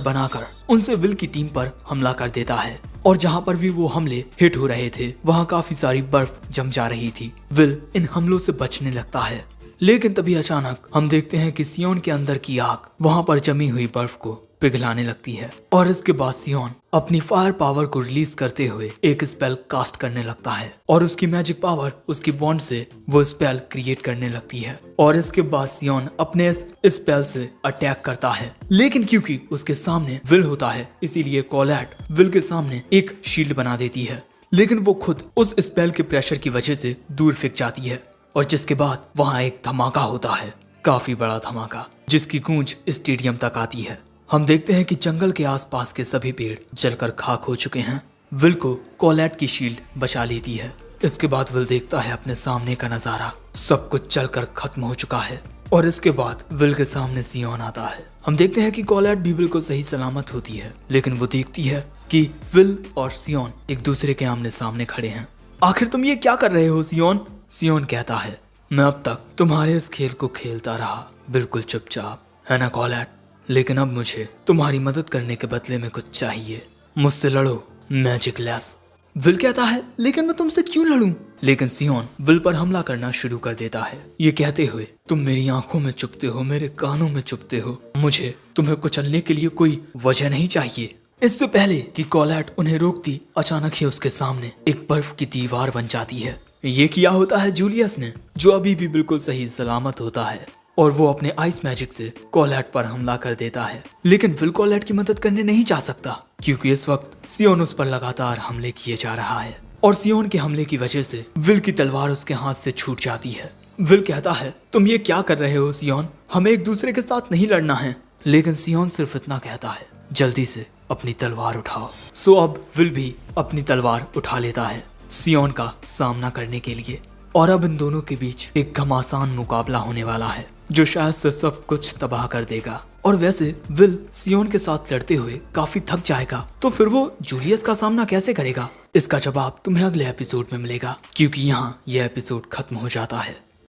Speaker 1: बनाकर उनसे विल की टीम पर हमला कर देता है और जहाँ पर भी वो हमले हिट हो रहे थे वहाँ काफी सारी बर्फ जम जा रही थी। विल इन हमलों से बचने लगता है, लेकिन तभी अचानक हम देखते हैं कि सियोन के अंदर की आग वहाँ पर जमी हुई बर्फ को पिघलाने लगती है और इसके बाद सियोन अपनी फायर पावर को रिलीज करते हुए एक स्पेल कास्ट करने लगता है और उसकी मैजिक पावर उसकी बॉन्ड से वो स्पेल क्रिएट करने लगती है। और इसके बाद सियोन अपने इस स्पेल से अटैक करता है, लेकिन क्योंकि उसके सामने विल होता है इसीलिए कोलैट विल के सामने एक शील्ड बना देती है, लेकिन वो खुद उस स्पेल के प्रेशर की वजह से दूर फेंक जाती है और जिसके बाद वहाँ एक धमाका होता है, काफी बड़ा धमाका जिसकी गूंज स्टेडियम तक आती है। हम देखते हैं कि जंगल के आसपास के सभी पेड़ जलकर खाक हो चुके हैं। विल को कोलैट की शील्ड बचा लेती है। इसके बाद विल देखता है अपने सामने का नजारा, सब कुछ जलकर खत्म हो चुका है और इसके बाद विल के सामने सियोन आता है। हम देखते हैं कि कोलैट भी विल को सही सलामत होती है, लेकिन वो देखती है कि विल और सियोन एक दूसरे के आमने सामने खड़े हैं। आखिर तुम ये क्या कर रहे हो सियोन? सियोन कहता है मैं अब तक तुम्हारे इस खेल को खेलता रहा बिल्कुल चुपचाप, है ना कोलैट, लेकिन अब मुझे तुम्हारी मदद करने के बदले में कुछ चाहिए, मुझसे लड़ो मैजिक लेस। विल कहता है लेकिन मैं तुमसे क्यों लड़ूं? लेकिन सियोन विल पर हमला करना शुरू कर देता है, ये कहते हुए तुम मेरी आंखों में चुभते हो, मेरे कानों में चुभते हो, मुझे तुम्हें कुचलने के लिए कोई वजह नहीं चाहिए। इससे पहले कि कोलैट उन्हें रोकती अचानक ही उसके सामने एक बर्फ की दीवार बन जाती है। ये किया होता है जूलियस ने, जो अभी भी बिल्कुल सही सलामत होता है और वो अपने आइस मैजिक से कोलैट पर हमला कर देता है। लेकिन विल कोलैट की मदद करने नहीं जा सकता क्योंकि इस वक्त सियोन उस पर लगातार हमले किए जा रहा है और सियोन के हमले की वजह से विल की तलवार उसके हाथ से छूट जाती है। विल कहता है तुम ये क्या कर रहे हो सियोन, हमें एक दूसरे के साथ नहीं लड़ना है। लेकिन सियोन सिर्फ इतना कहता है जल्दी से अपनी तलवार उठाओ। सो अब विल भी अपनी तलवार उठा लेता है सियोन का सामना करने के लिए और अब इन दोनों के बीच एक घमासान मुकाबला होने वाला है जो शायद से सब कुछ तबाह कर देगा। और वैसे विल सियोन के साथ लड़ते हुए काफी थक जाएगा, तो फिर वो जूलियस का सामना कैसे करेगा? इसका जवाब तुम्हें अगले एपिसोड में मिलेगा, क्योंकि यहाँ यह एपिसोड खत्म हो जाता है।